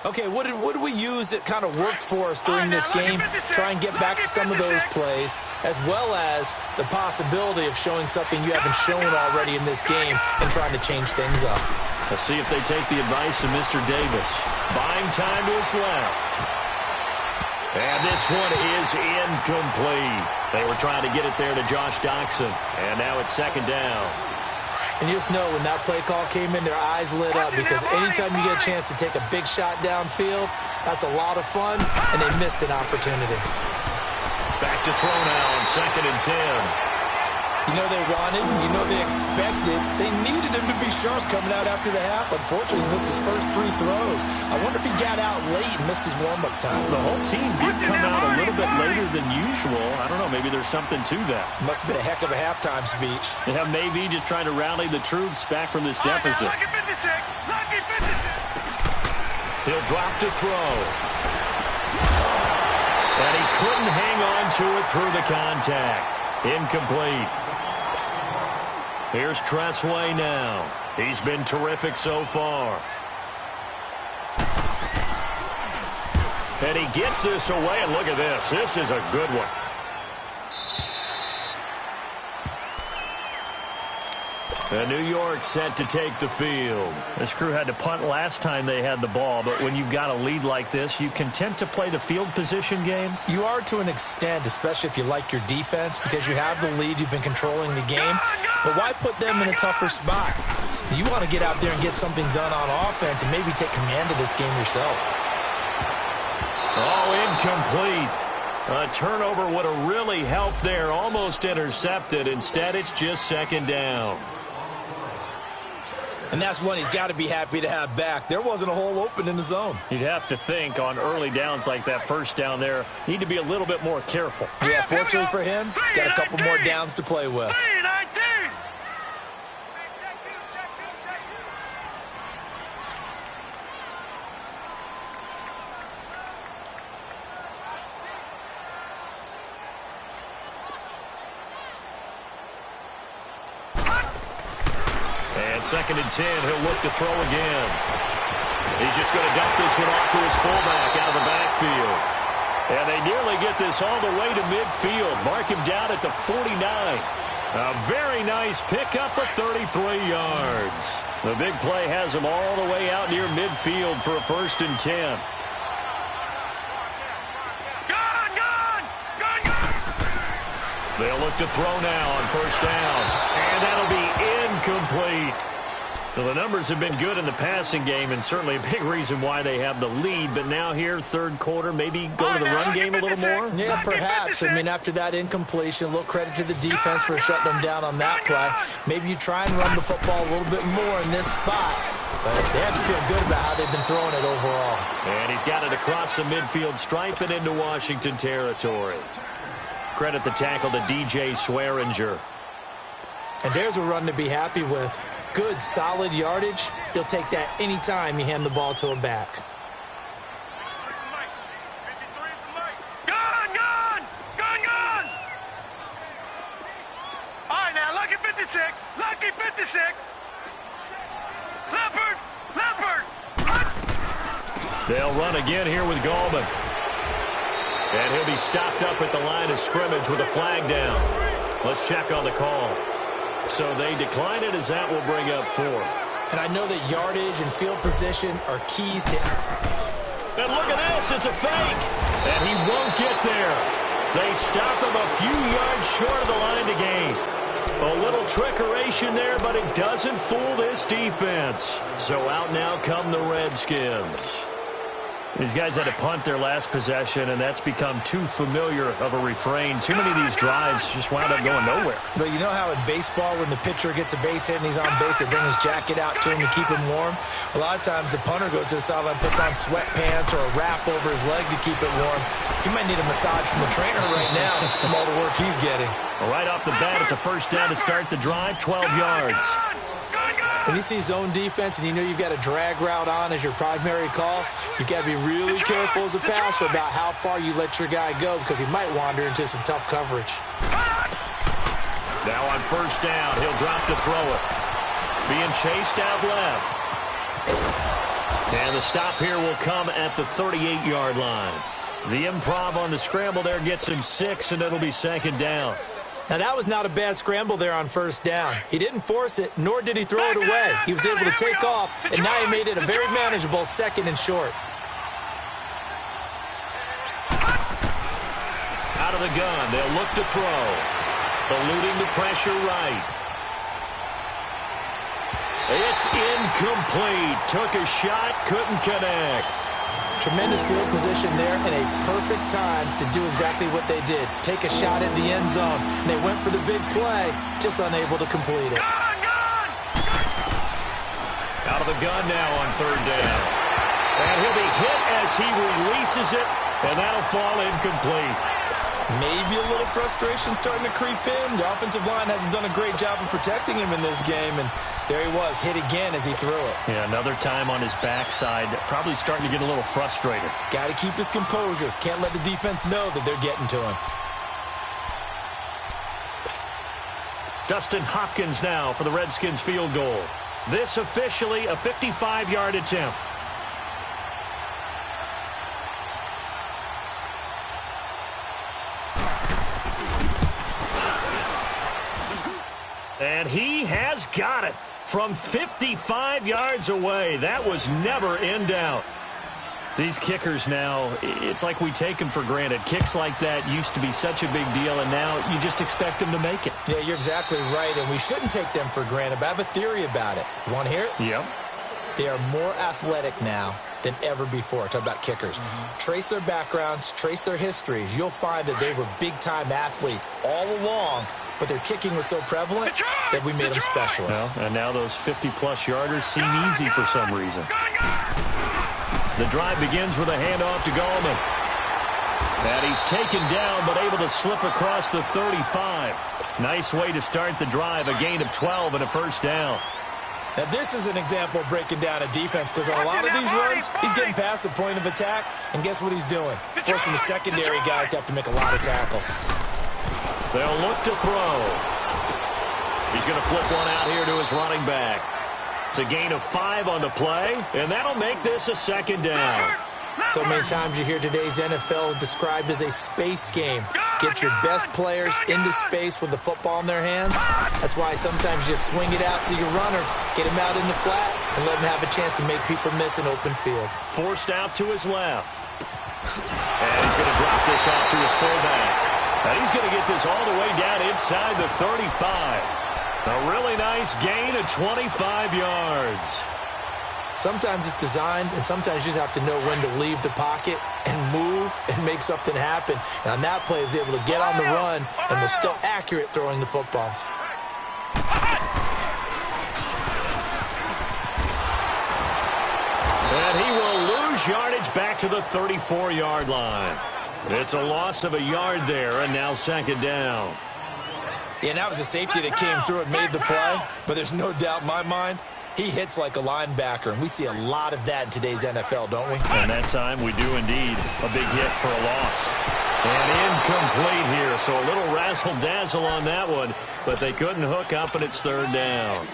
Okay, what did we use that kind of worked for us during this game? Try and get back to some of those plays, as well as the possibility of showing something you haven't shown already in this game and trying to change things up. Let's see if they take the advice of Mr. Davis. Buying time to his left. And this one is incomplete. They were trying to get it there to Josh Doctson. And now it's 2nd down. And you just know when that play call came in, their eyes lit up, because anytime you get a chance to take a big shot downfield, that's a lot of fun, and they missed an opportunity. Back to throw now on 2nd and 10. You know they wanted, you know they expected. They needed him to be sharp coming out after the half. Unfortunately, he's missed his first 3 throws. I wonder if he got out late and missed his warm-up time. The whole team did come out a little bit later than usual. I don't know, maybe there's something to that. Must have been a heck of a halftime speech. Yeah, maybe just trying to rally the troops back from this deficit. Lucky 56. Lucky 56. He'll drop to throw. And he couldn't hang on to it through the contact. Incomplete. Here's Tressway now. He's been terrific so far. And he gets this away, and look at this. This is a good one. And New York set to take the field. This crew had to punt last time they had the ball, but when you've got a lead like this, you content to play the field position game? You are to an extent, especially if you like your defense, because you have the lead, you've been controlling the game. But why put them in a tougher spot? You want to get out there and get something done on offense and maybe take command of this game yourself. Oh, incomplete. A turnover would have really helped there. Almost intercepted. Instead, it's just 2nd down. And that's one he's got to be happy to have back. There wasn't a hole open in the zone. You'd have to think on early downs like that first down there, need to be a little bit more careful. Yeah, fortunately for him, got a couple more downs to play with. 3-19. And 2nd and 10, he'll look to throw again. He's just going to dump this one off to his fullback out of the backfield. And they nearly get this all the way to midfield. Mark him down at the 49. A very nice pickup of 33 yards. The big play has him all the way out near midfield for a 1st and 10. They'll look to throw now on 1st down. And that'll be incomplete. Well, the numbers have been good in the passing game, and certainly a big reason why they have the lead. But now here, 3rd quarter, maybe go to the run game a little more? Yeah, perhaps. I mean, after that incompletion, a little credit to the defense for shutting them down on that play. Maybe you try and run the football a little bit more in this spot. But they have to feel good about how they've been throwing it overall. And he's got it across the midfield stripe and into Washington territory. Credit the tackle to DJ Swearinger. And there's a run to be happy with. Good, solid yardage. He'll take that anytime you hand the ball to him back. Gone! All right, now, lucky 56. Lucky 56. Leopard! They'll run again here with Gallman. And he'll be stopped up at the line of scrimmage with a flag down. Let's check on the call. So they decline it as that will bring up 4th. And I know that yardage and field position are keys to... And look at this, it's a fake. And he won't get there. They stop him a few yards short of the line to gain. A little trickeration there, but it doesn't fool this defense. So out now come the Redskins. These guys had to punt their last possession, and that's become too familiar of a refrain. Too many of these drives just wound up going nowhere. But you know how in baseball, when the pitcher gets a base hit and he's on base, they bring his jacket out to him to keep him warm? A lot of times the punter goes to the sideline, puts on sweatpants or a wrap over his leg to keep it warm. He might need a massage from the trainer right now from all the work he's getting. Well, right off the bat, it's a 1st down to start the drive, 12 yards. When you see zone defense and you know you've got a drag route on as your primary call, you've got to be really careful as a passer about how far you let your guy go because he might wander into some tough coverage. Now on 1st down, he'll drop to throw it. Being chased out left. And the stop here will come at the 38-yard line. The improv on the scramble there gets him 6, and it'll be 2nd down. Now, that was not a bad scramble there on 1st down. He didn't force it, nor did he throw it away. He was able to take off, and now he made it a very manageable 2nd and short. Out of the gun, they'll look to throw. Eluding the pressure right. It's incomplete. Took a shot, couldn't connect. Tremendous field position there and a perfect time to do exactly what they did. Take a shot at the end zone. And they went for the big play, just unable to complete it. Out of the gun now on third down. And he'll be hit as he releases it, and that'll fall incomplete. Maybe a little frustration starting to creep in. The offensive line hasn't done a great job of protecting him in this game, and there he was, hit again as he threw it. Yeah, another time on his backside, probably starting to get a little frustrated. Got to keep his composure. Can't let the defense know that they're getting to him. Dustin Hopkins now for the Redskins field goal. This officially a 55-yard attempt. And he has got it from 55 yards away. That was never in doubt. These kickers now, it's like we take them for granted. Kicks like that used to be such a big deal, and now you just expect them to make it. Yeah, you're exactly right, and we shouldn't take them for granted, but I have a theory about it. You want to hear it? Yep. They are more athletic now than ever before. Talk about kickers. Trace their backgrounds, trace their histories. You'll find that they were big-time athletes all along, but their kicking was so prevalent that we made them specialists. Well, and now those 50-plus yarders seem easy for some reason. The drive begins with a handoff to Gallman. And he's taken down, but able to slip across the 35. Nice way to start the drive, a gain of 12 and a first down. Now, this is an example of breaking down a defense, because on a lot of these runs, he's getting past the point of attack, and guess what he's doing? Forcing the secondary guys to have to make a lot of tackles. They'll look to throw. He's going to flip one out here to his running back. It's a gain of 5 on the play, and that'll make this a second down. So many times you hear today's NFL described as a space game. Get your best players into space with the football in their hands. That's why sometimes you swing it out to your runner, get him out in the flat, and let him have a chance to make people miss an open field. Forced out to his left. And he's going to drop this off to his fullback. And he's going to get this all the way down inside the 35. A really nice gain of 25 yards. Sometimes it's designed, and sometimes you just have to know when to leave the pocket and move and make something happen. And on that play, he was able to get on the run and was still accurate throwing the football. And he will lose yardage back to the 34-yard line. It's a loss of a yard there, and now second down. Yeah, and that was a safety that came through and made the play, but there's no doubt in my mind, he hits like a linebacker, and we see a lot of that in today's NFL, don't we? And that time we do indeed. A big hit for a loss. And incomplete here, so a little razzle-dazzle on that one, but they couldn't hook up, and it's third down.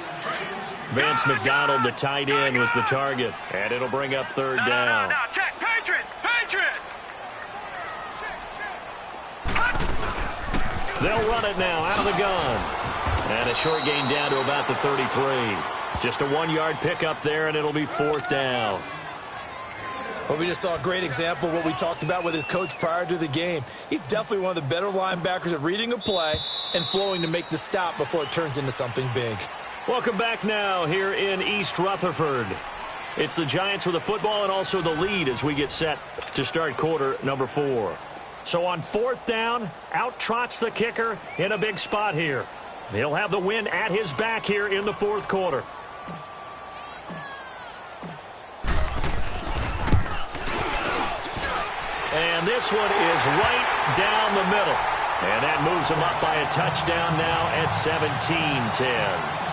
Vance McDonald, the tight end, was the target, and it'll bring up third down. No, check, Patriot, Patriot! They'll run it now out of the gun. And a short gain down to about the 33. Just a 1-yard pickup there, and it'll be fourth down. Well, we just saw a great example of what we talked about with his coach prior to the game. He's definitely one of the better linebackers at reading a play and flowing to make the stop before it turns into something big. Welcome back now here in East Rutherford. It's the Giants with the football and also the lead as we get set to start quarter number 4. So on fourth down, out trots the kicker in a big spot here. He'll have the win at his back here in the fourth quarter. And this one is right down the middle. And that moves him up by a touchdown now at 17-10.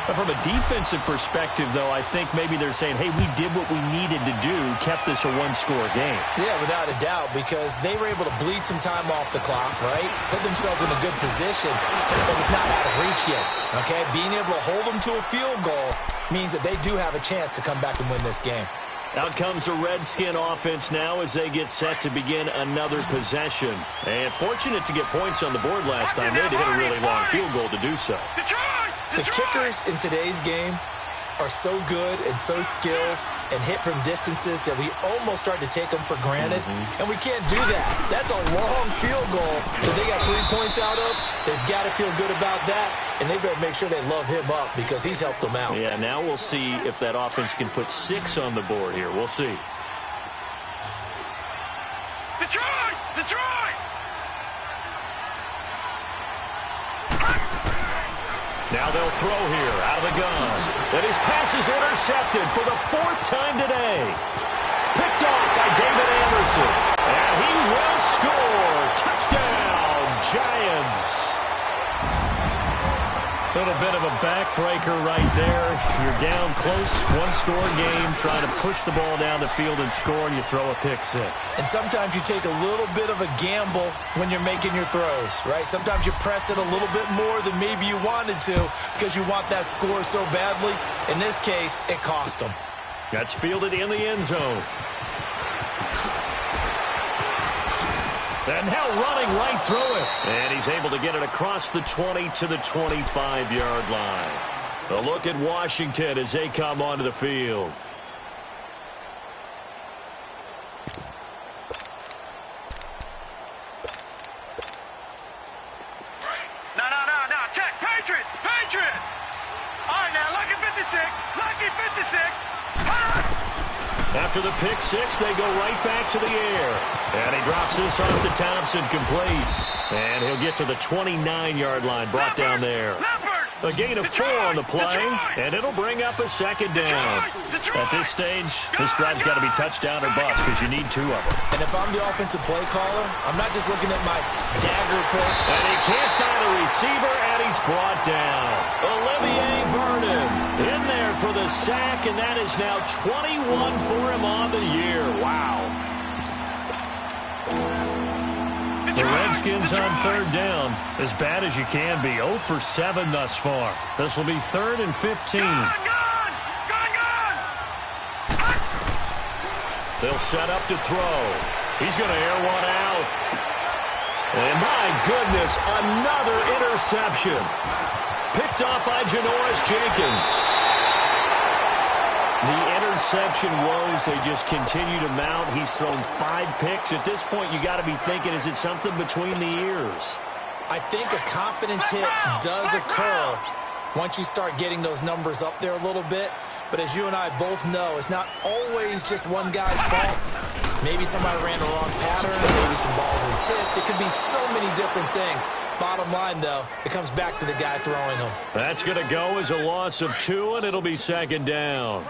But from a defensive perspective, though, I think maybe they're saying, hey, we did what we needed to do, kept this a one-score game. Yeah, without a doubt, because they were able to bleed some time off the clock, right? Put themselves in a good position, but it's not out of reach yet, okay? Being able to hold them to a field goal means that they do have a chance to come back and win this game. Out comes the Redskin offense now as they get set to begin another possession. And fortunate to get points on the board last time. They had to hit a really long field goal to do so. The kickers in today's game are so good and so skilled and hit from distances that we almost start to take them for granted. And we can't do that. That's a long field goal that they got 3 points out of. They've got to feel good about that, and they better make sure they love him up because he's helped them out. Yeah, now we'll see if that offense can put 6 on the board here. We'll see. Detroit! Detroit! Now they'll throw here out of the gun. And his pass is intercepted for the 4th time today. Picked off by David Anderson. And he will score. Touchdown, Giants. A little bit of a backbreaker right there. You're down close, one-score game, trying to push the ball down the field and score, and you throw a pick six. And sometimes you take a little bit of a gamble when you're making your throws, right? Sometimes you press it a little bit more than maybe you wanted to because you want that score so badly. In this case, it cost them. That's fielded in the end zone. And now running right through it. And he's able to get it across the 20 to the 25-yard line. A look at Washington as they come onto the field. No. Check. Patriots. Patriots. All right, now, lucky 56. Lucky 56. After the pick six, they go right back to the air. And he drops this off to Thompson, complete. And he'll get to the 29-yard line, brought down there. A gain of 4 on the play, and it'll bring up a second down. At this stage, this drive's got to be touchdown or bust because you need 2 of them. And if I'm the offensive play caller, I'm not just looking at my dagger play. And he can't find a receiver, and he's brought down. Olivier Vernon in there for the sack, and that is now 21 for him on the year. Wow. The Redskins on 3rd down. As bad as you can be. 0 for 7 thus far. This will be 3rd and 15. Gun! They'll set up to throw. He's going to air one out. And my goodness, another interception. Picked off by Janoris Jenkins. The interception woes, they just continue to mount. He's thrown 5 picks. At this point, you got to be thinking, is it something between the ears? I think a confidence hit does occur once you start getting those numbers up there a little bit. But as you and I both know, it's not always just one guy's fault. Maybe somebody ran the wrong pattern. Maybe some balls were tipped. It could be so many different things. Bottom line, though, it comes back to the guy throwing them. That's going to go as a loss of 2, and it'll be 2nd down.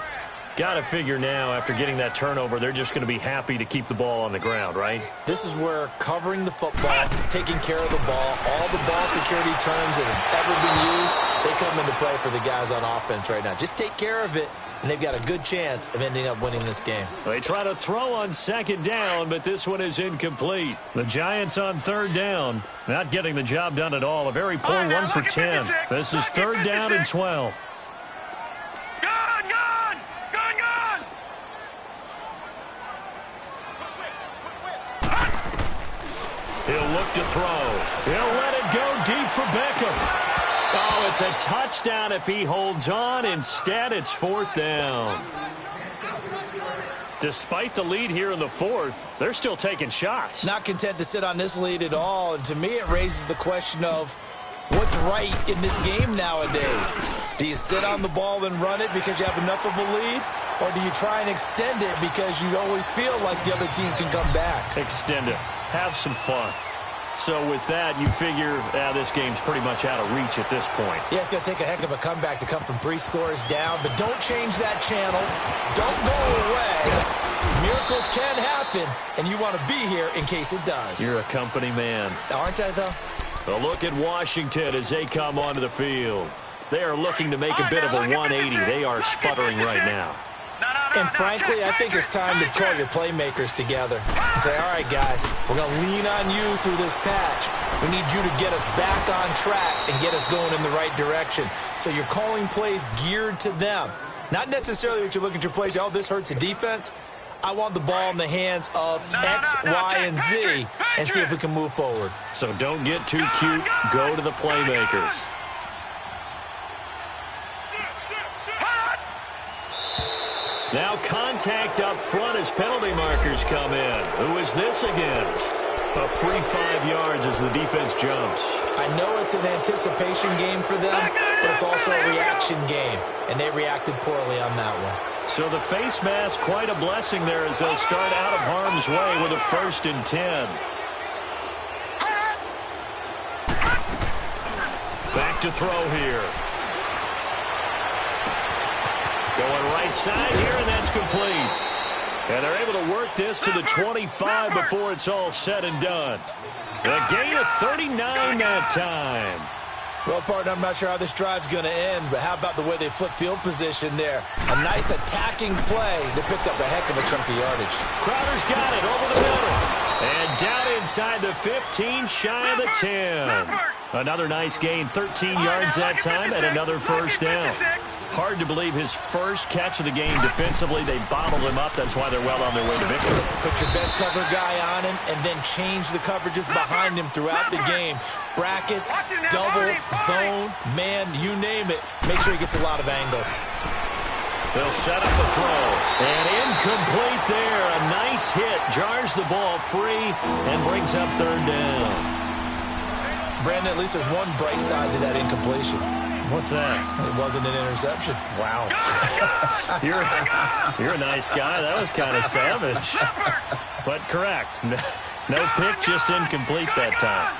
Got to figure now, after getting that turnover, they're just going to be happy to keep the ball on the ground, right? This is where covering the football, taking care of the ball, all the ball security terms that have ever been used, they come into play for the guys on offense right now. Just take care of it, and they've got a good chance of ending up winning this game. They try to throw on 2nd down, but this one is incomplete. The Giants on 3rd down, not getting the job done at all. A very poor 1 for 10. This is 3rd down and 12. He'll look to throw. He'll let it go deep for Beckham. Oh, it's a touchdown if he holds on. Instead, it's 4th down. Despite the lead here in the 4th, they're still taking shots. Not content to sit on this lead at all. And to me, it raises the question of what's right in this game nowadays. Do you sit on the ball and run it because you have enough of a lead? Or do you try and extend it because you always feel like the other team can come back? Extend it. Have some fun. So with that, you figure this game's pretty much out of reach at this point. Yeah, it's going to take a heck of a comeback to come from 3 scores down, but don't change that channel. Don't go away. Miracles can happen, and you want to be here in case it does. You're a company man. Aren't I, though? A look at Washington as they come onto the field. They are looking to make a bit of a 180. They are sputtering right now. And frankly, I think it's time to call your playmakers together and say, all right, guys, we're going to lean on you through this patch. We need you to get us back on track and get us going in the right direction. So you're calling plays geared to them. Not necessarily that you look at your plays, oh, this hurts the defense. I want the ball in the hands of X, Y, and Z and see if we can move forward. So don't get too cute. Go to the playmakers. Now contact up front as penalty markers come in. Who is this against? A free 5 yards as the defense jumps. I know it's an anticipation game for them, but it's also a reaction game, and they reacted poorly on that one. So the face mask, quite a blessing there as they'll start out of harm's way with a 1st and 10. Back to throw here. Going right side here, and that's complete. And they're able to work this to the 25 before it's all said and done. A gain of 39 that time. Well, partner, I'm not sure how this drive's going to end, but how about the way they flip field position there? A nice attacking play. They picked up a heck of a chunk of yardage. Crowder's got it over the middle. And down inside the 15, shy of the 10. Another nice gain, 13 yards that time, and another 1st down. Hard to believe his first catch of the game defensively. They bottled him up. That's why they're well on their way to victory. Put your best cover guy on him and then change the coverages behind him throughout the game. Brackets, double, zone, man, you name it. Make sure he gets a lot of angles. They'll set up a throw. And incomplete there. A nice hit. Jars the ball free and brings up 3rd down. Brandon, at least there's one bright side to that incompletion. What's that? It wasn't an interception. Wow. You're a nice guy. That was kind of savage. But correct. No pick, just incomplete that time.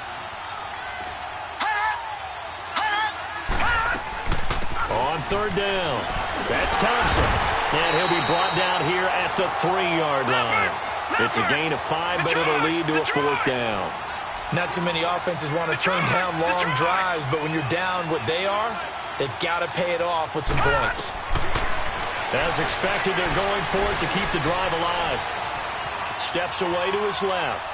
On 3rd down. That's Thompson. And he'll be brought down here at the 3-yard line. It's a gain of 5, but it'll lead to a 4th down. Not too many offenses want to turn down long drives, but when you're down what they are, they've got to pay it off with some points. As expected, they're going for it to keep the drive alive. Steps away to his left.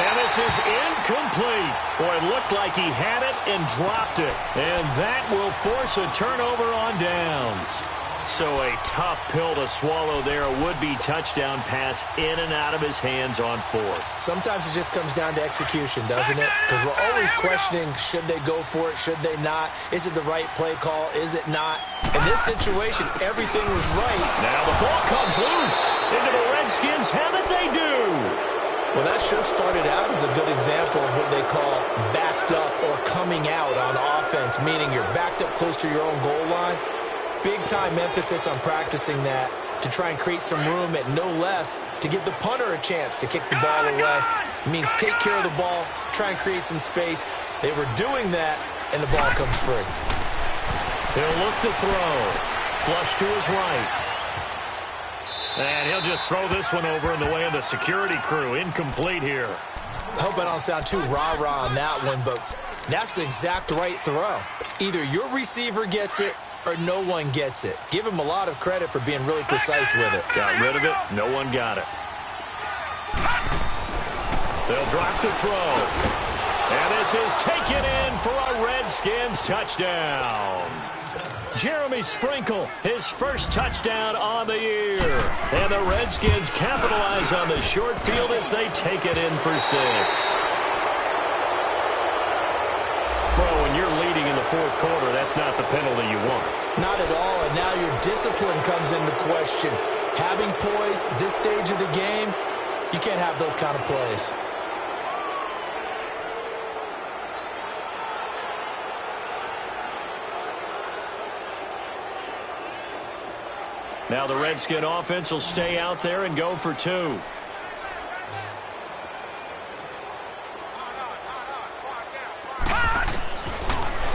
Now this is incomplete. Boy, it looked like he had it and dropped it. And that will force a turnover on downs. So a tough pill to swallow there. A would-be touchdown pass in and out of his hands on 4th. Sometimes it just comes down to execution, doesn't it? Because we're always questioning, should they go for it, should they not? Is it the right play call? Is it not? In this situation, everything was right. Now the ball comes loose. Into the Redskins' heaven they do. Well, that sure started out as a good example of what they call backed up or coming out on offense, meaning you're backed up close to your own goal line. Big-time emphasis on practicing that to try and create some room at no less to give the punter a chance to kick the ball away. It means take care of the ball, try and create some space. They were doing that, and the ball comes free. He'll look to throw. Flush to his right. And he'll just throw this one over in the way of the security crew. Incomplete here. I hope I don't sound too rah-rah on that one, but that's the exact right throw. Either your receiver gets it or no one gets it. Give him a lot of credit for being really precise with it. Got rid of it. No one got it. They'll drop the throw. And this is taken in for a Redskins touchdown. Jeremy Sprinkle, his first touchdown on the year. And the Redskins capitalize on the short field as they take it in for 6. Well, when you're leading in the 4th quarter, that's not the penalty you want. Not at all, and now your discipline comes into question. Having poise this stage of the game, you can't have those kind of plays. Now the Redskin offense will stay out there and go for 2.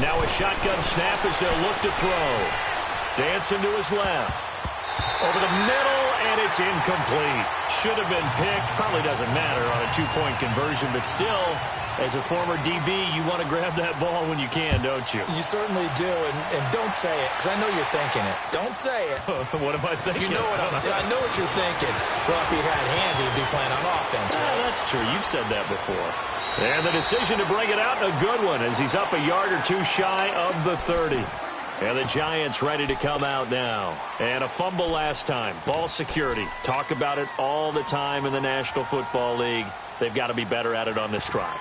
Now a shotgun snap as they'll look to throw. Dancing to his left. Over the middle, and it's incomplete. Should have been picked. Probably doesn't matter on a 2-point conversion, but still, as a former DB, you want to grab that ball when you can, don't you? You certainly do, and don't say it, because I know you're thinking it. Don't say it. What am I thinking? You know what I know what you're thinking. Well, if he had hands, he'd be playing on offense. Right? That's true. You've said that before. And the decision to bring it out, a good one, as he's up a yard or two shy of the 30. And the Giants ready to come out now. And a fumble last time. Ball security. Talk about it all the time in the National Football League. They've got to be better at it on this drive.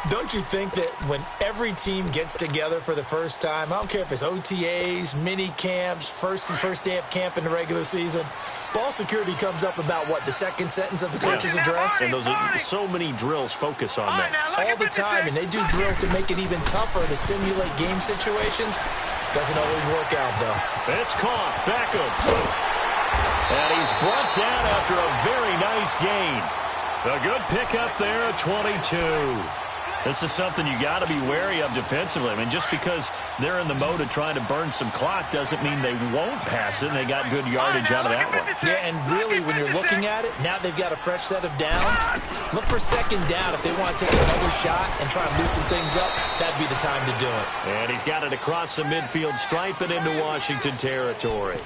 Don't you think that when every team gets together for the first time, I don't care if it's OTAs, mini camps, first day of camp in the regular season, ball security comes up about, what, the second sentence of the coach's address? And those are so many drills focus on that. All the time, and they do drills to make it even tougher to simulate game situations. Doesn't always work out, though. It's caught. Beckham. And he's brought down after a very nice gain. A good pickup there at 22. This is something you got to be wary of defensively. I mean, just because they're in the mode of trying to burn some clock doesn't mean they won't pass it, and they got good yardage out of that one. Yeah, and really, when you're looking at it, now they've got a fresh set of downs. Look for second down if they want to take another shot and try and loosen things up. That'd be the time to do it. And he's got it across the midfield stripe and into Washington territory.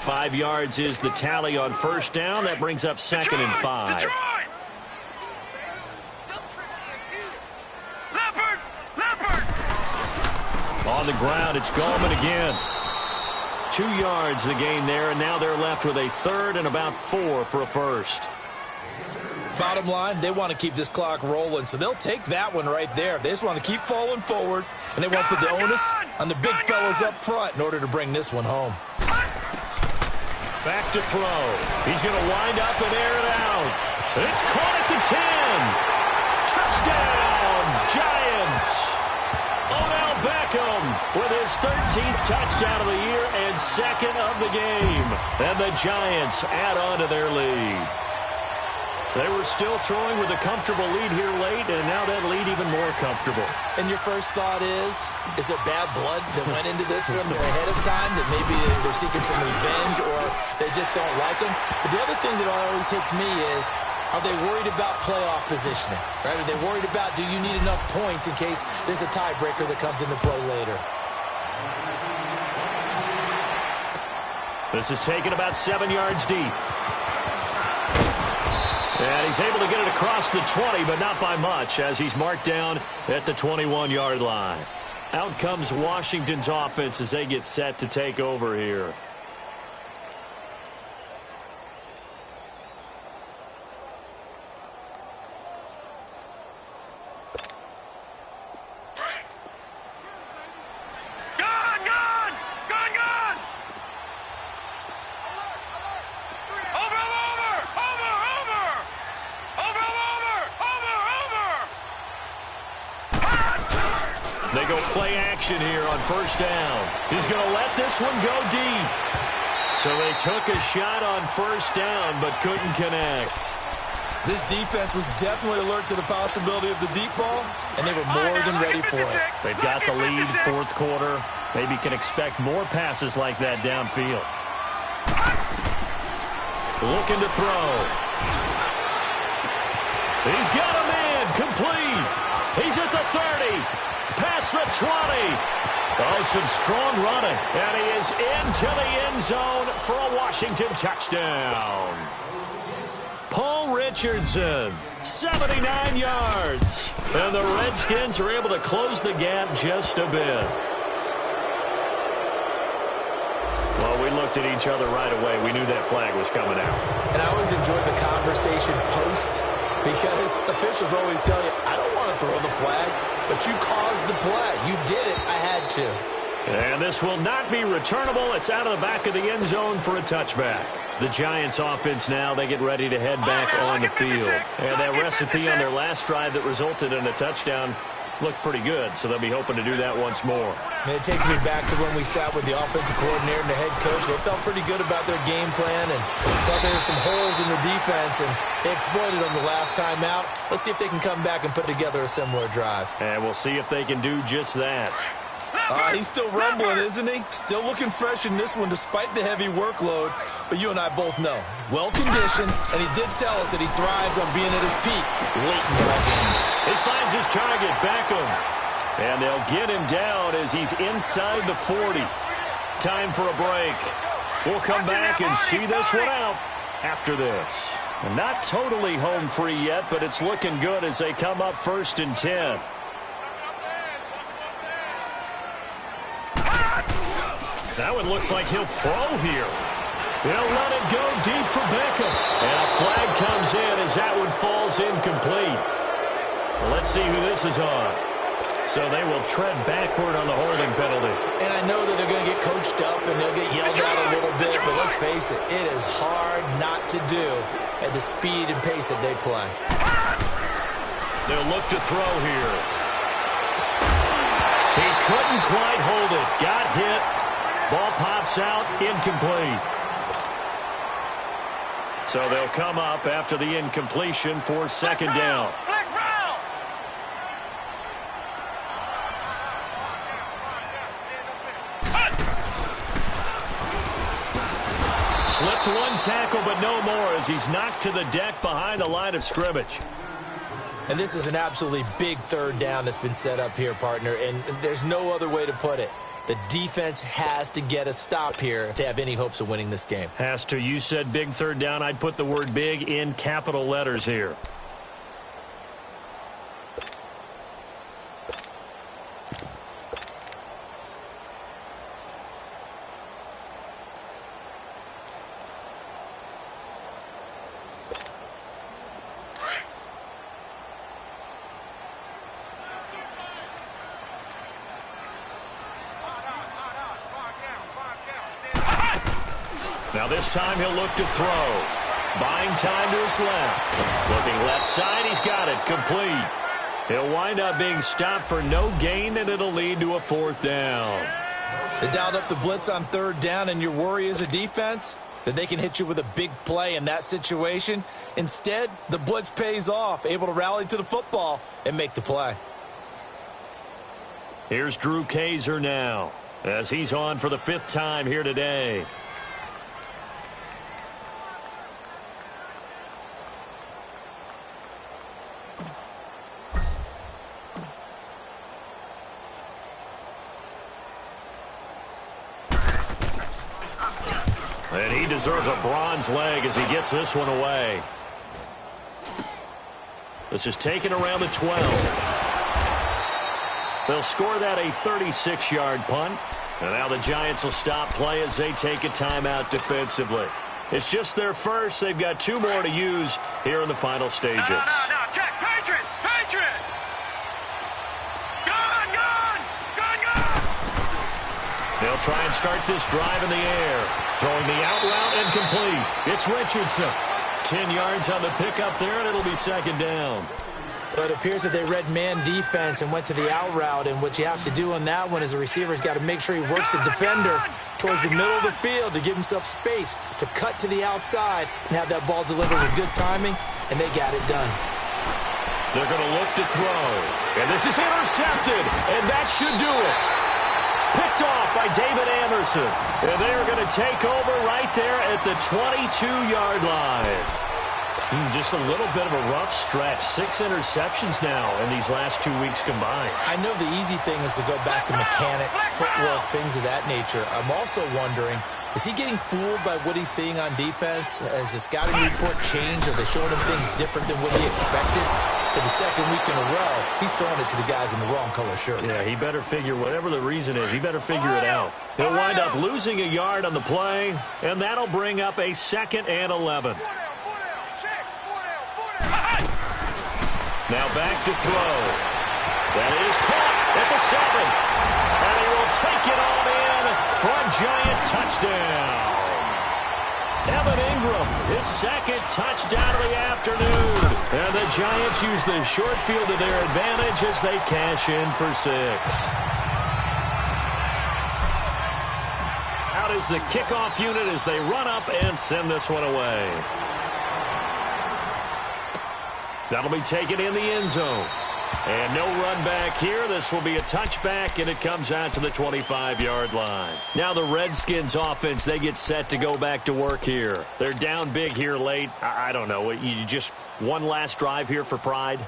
5 yards is the tally on first down. That brings up second and 5. On the ground, it's Gallman again. 2 yards the gain there, and now they're left with a third and about 4 for a first. Bottom line, they want to keep this clock rolling, so they'll take that one right there. They just want to keep falling forward, and they want to put the onus on the big fellas up front in order to bring this one home. Back to throw. He's going to wind up and air it out. It's caught at the 10. Touchdown, Giants. Odell Beckham with his 13th touchdown of the year and second of the game. And the Giants add on to their lead. They were still throwing with a comfortable lead here late, and now that lead even more comfortable. And your first thought is there bad blood that went into this one ahead of time, that maybe they're seeking some revenge or they just don't like them? But the other thing that always hits me is, are they worried about playoff positioning? Right? Are they worried about, do you need enough points in case there's a tiebreaker that comes into play later? This is taken about 7 yards deep. And he's able to get it across the 20, but not by much, as he's marked down at the 21-yard line. Out comes Washington's offense as they get set to take over here. They go play action here on first down. He's going to let this one go deep. So they took a shot on first down but couldn't connect. This defense was definitely alert to the possibility of the deep ball, and they were more than ready for it. They've got the lead, fourth quarter. Maybe can expect more passes like that downfield. Looking to throw. He's got a man complete. He's at the 30. Past the 20. Oh, some strong running. And he is into the end zone for a Washington touchdown. Paul Richardson, 79 yards. And the Redskins are able to close the gap just a bit. Well, we looked at each other right away. We knew that flag was coming out. And I always enjoy the conversation post, because officials always tell you, I don't want to throw the flag, but you caused the play. You did it. I had to. And this will not be returnable. It's out of the back of the end zone for a touchback. The Giants offense now, they get ready to head back on the field. And that recipe on their last drive that resulted in a touchdown looked pretty good, so they'll be hoping to do that once more. And it takes me back to when we sat with the offensive coordinator and the head coach. They felt pretty good about their game plan and thought there were some holes in the defense, and they exploited them the last time out. Let's see if they can come back and put together a similar drive. And we'll see if they can do just that. He's still rumbling, isn't he? Still looking fresh in this one despite the heavy workload. But you and I both know, well-conditioned, and he did tell us that he thrives on being at his peak late in ball games. He finds his target, Beckham. And they'll get him down as he's inside the 40. Time for a break. We'll come back and see this one out after this. Not totally home free yet, but it's looking good as they come up 1st and 10. That one looks like he'll throw here. He'll let it go deep for Beckham. And a flag comes in as that one falls incomplete. Well, let's see who this is on. So they will tread backward on the holding penalty. And I know that they're going to get coached up and they'll get yelled at a little bit, but let's face it, it is hard not to do at the speed and pace that they play. They'll look to throw here. He couldn't quite hold it. Got hit. Ball pops out. Incomplete. So they'll come up after the incompletion for second down. Slipped one tackle, but no more as he's knocked to the deck behind the line of scrimmage. And this is an absolutely big third down that's been set up here, partner, and there's no other way to put it. The defense has to get a stop here if they have any hopes of winning this game. Has to. You said big third down. I'd put the word big in capital letters here. Now this time he'll look to throw. Buying time to his left. Looking left side, he's got it. Complete. He'll wind up being stopped for no gain, and it'll lead to a fourth down. They dialed up the blitz on third down, and your worry as a defense that they can hit you with a big play in that situation. Instead, the blitz pays off, able to rally to the football and make the play. Here's Drew Kaiser now as he's on for the 5th time here today. And he deserves a bronze leg as he gets this one away. This is taken around the 12. They'll score that a 36-yard punt. And now the Giants will stop play as they take a timeout defensively. It's just their first. They've got 2 more to use here in the final stages. No, check. Patriot! Patriot! Gun! They'll try and start this drive in the air. Throwing the out route and complete. It's Richardson. 10 yards on the pickup there, and it'll be second down. But it appears that they read man defense and went to the out route. And what you have to do on that one is the receiver's got to make sure he works the defender towards the middle of the field to give himself space to cut to the outside and have that ball delivered with good timing, and they got it done. They're going to look to throw. And this is intercepted, and that should do it. Picked off by David Anderson. And they are going to take over right there at the 22-yard line. Just a little bit of a rough stretch. 6 interceptions now in these last 2 weeks combined. I know the easy thing is to go back to mechanics, footwork, things of that nature. I'm also wondering, is he getting fooled by what he's seeing on defense? Has the scouting report changed? Are they showing him things different than what he expected? For the second week in a row, he's throwing it to the guys in the wrong color shirt. Yeah, he better figure, whatever the reason is, he better figure it out. He'll wind up losing a yard on the play, and that'll bring up a 2nd and 11. Now back to throw. That is caught at the 7. And he will take it on in for a Giant touchdown. Evan Ingram, his 2nd touchdown of the afternoon. And the Giants use the short field to their advantage as they cash in for 6. Out is the kickoff unit as they run up and send this one away. That'll be taken in the end zone. And no run back here. This will be a touchback, and it comes out to the 25-yard line. Now the Redskins offense, they get set to go back to work here. They're down big here late. I don't know. You just one last drive here for pride?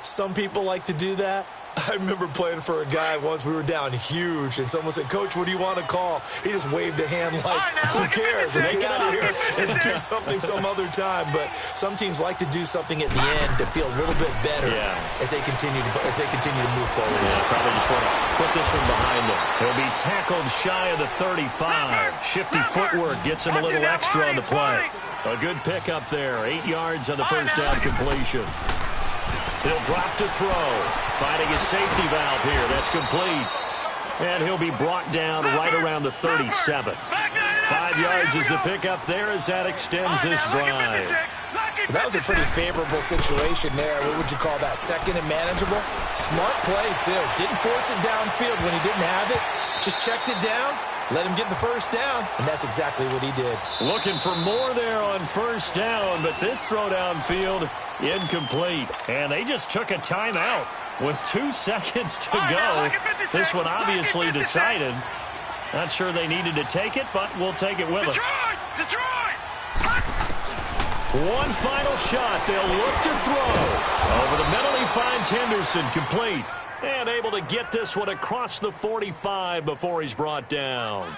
Some people like to do that. I remember playing for a guy once. We were down huge, and someone said, "Coach, what do you want to call?" He just waved a hand like, who cares? Let's get out of here and do something some other time. But some teams like to do something at the end to feel a little bit better as they continue to move forward. Yeah, probably just want to put this one behind them. He'll be tackled shy of the 35. Shifty footwork gets him a little extra on the play. A good pickup there. 8 yards on the first down completion. He'll drop to throw. Finding a safety valve here. That's complete. And he'll be brought down right around the 37. 5 yards is the pickup there as that extends this drive. That was a pretty favorable situation there. What would you call that? Second and manageable? Smart play, too. Didn't force it downfield when he didn't have it. Just checked it down, let him get the first down, and that's exactly what he did. Looking for more there on first down, but this throw downfield incomplete. And they just took a timeout with 2 seconds to go. This one obviously decided. Not sure they needed to take it, but we'll take it with them. Detroit! One final shot. They'll look to throw. Over the middle, he finds Henderson, complete. And able to get this one across the 45 before he's brought down.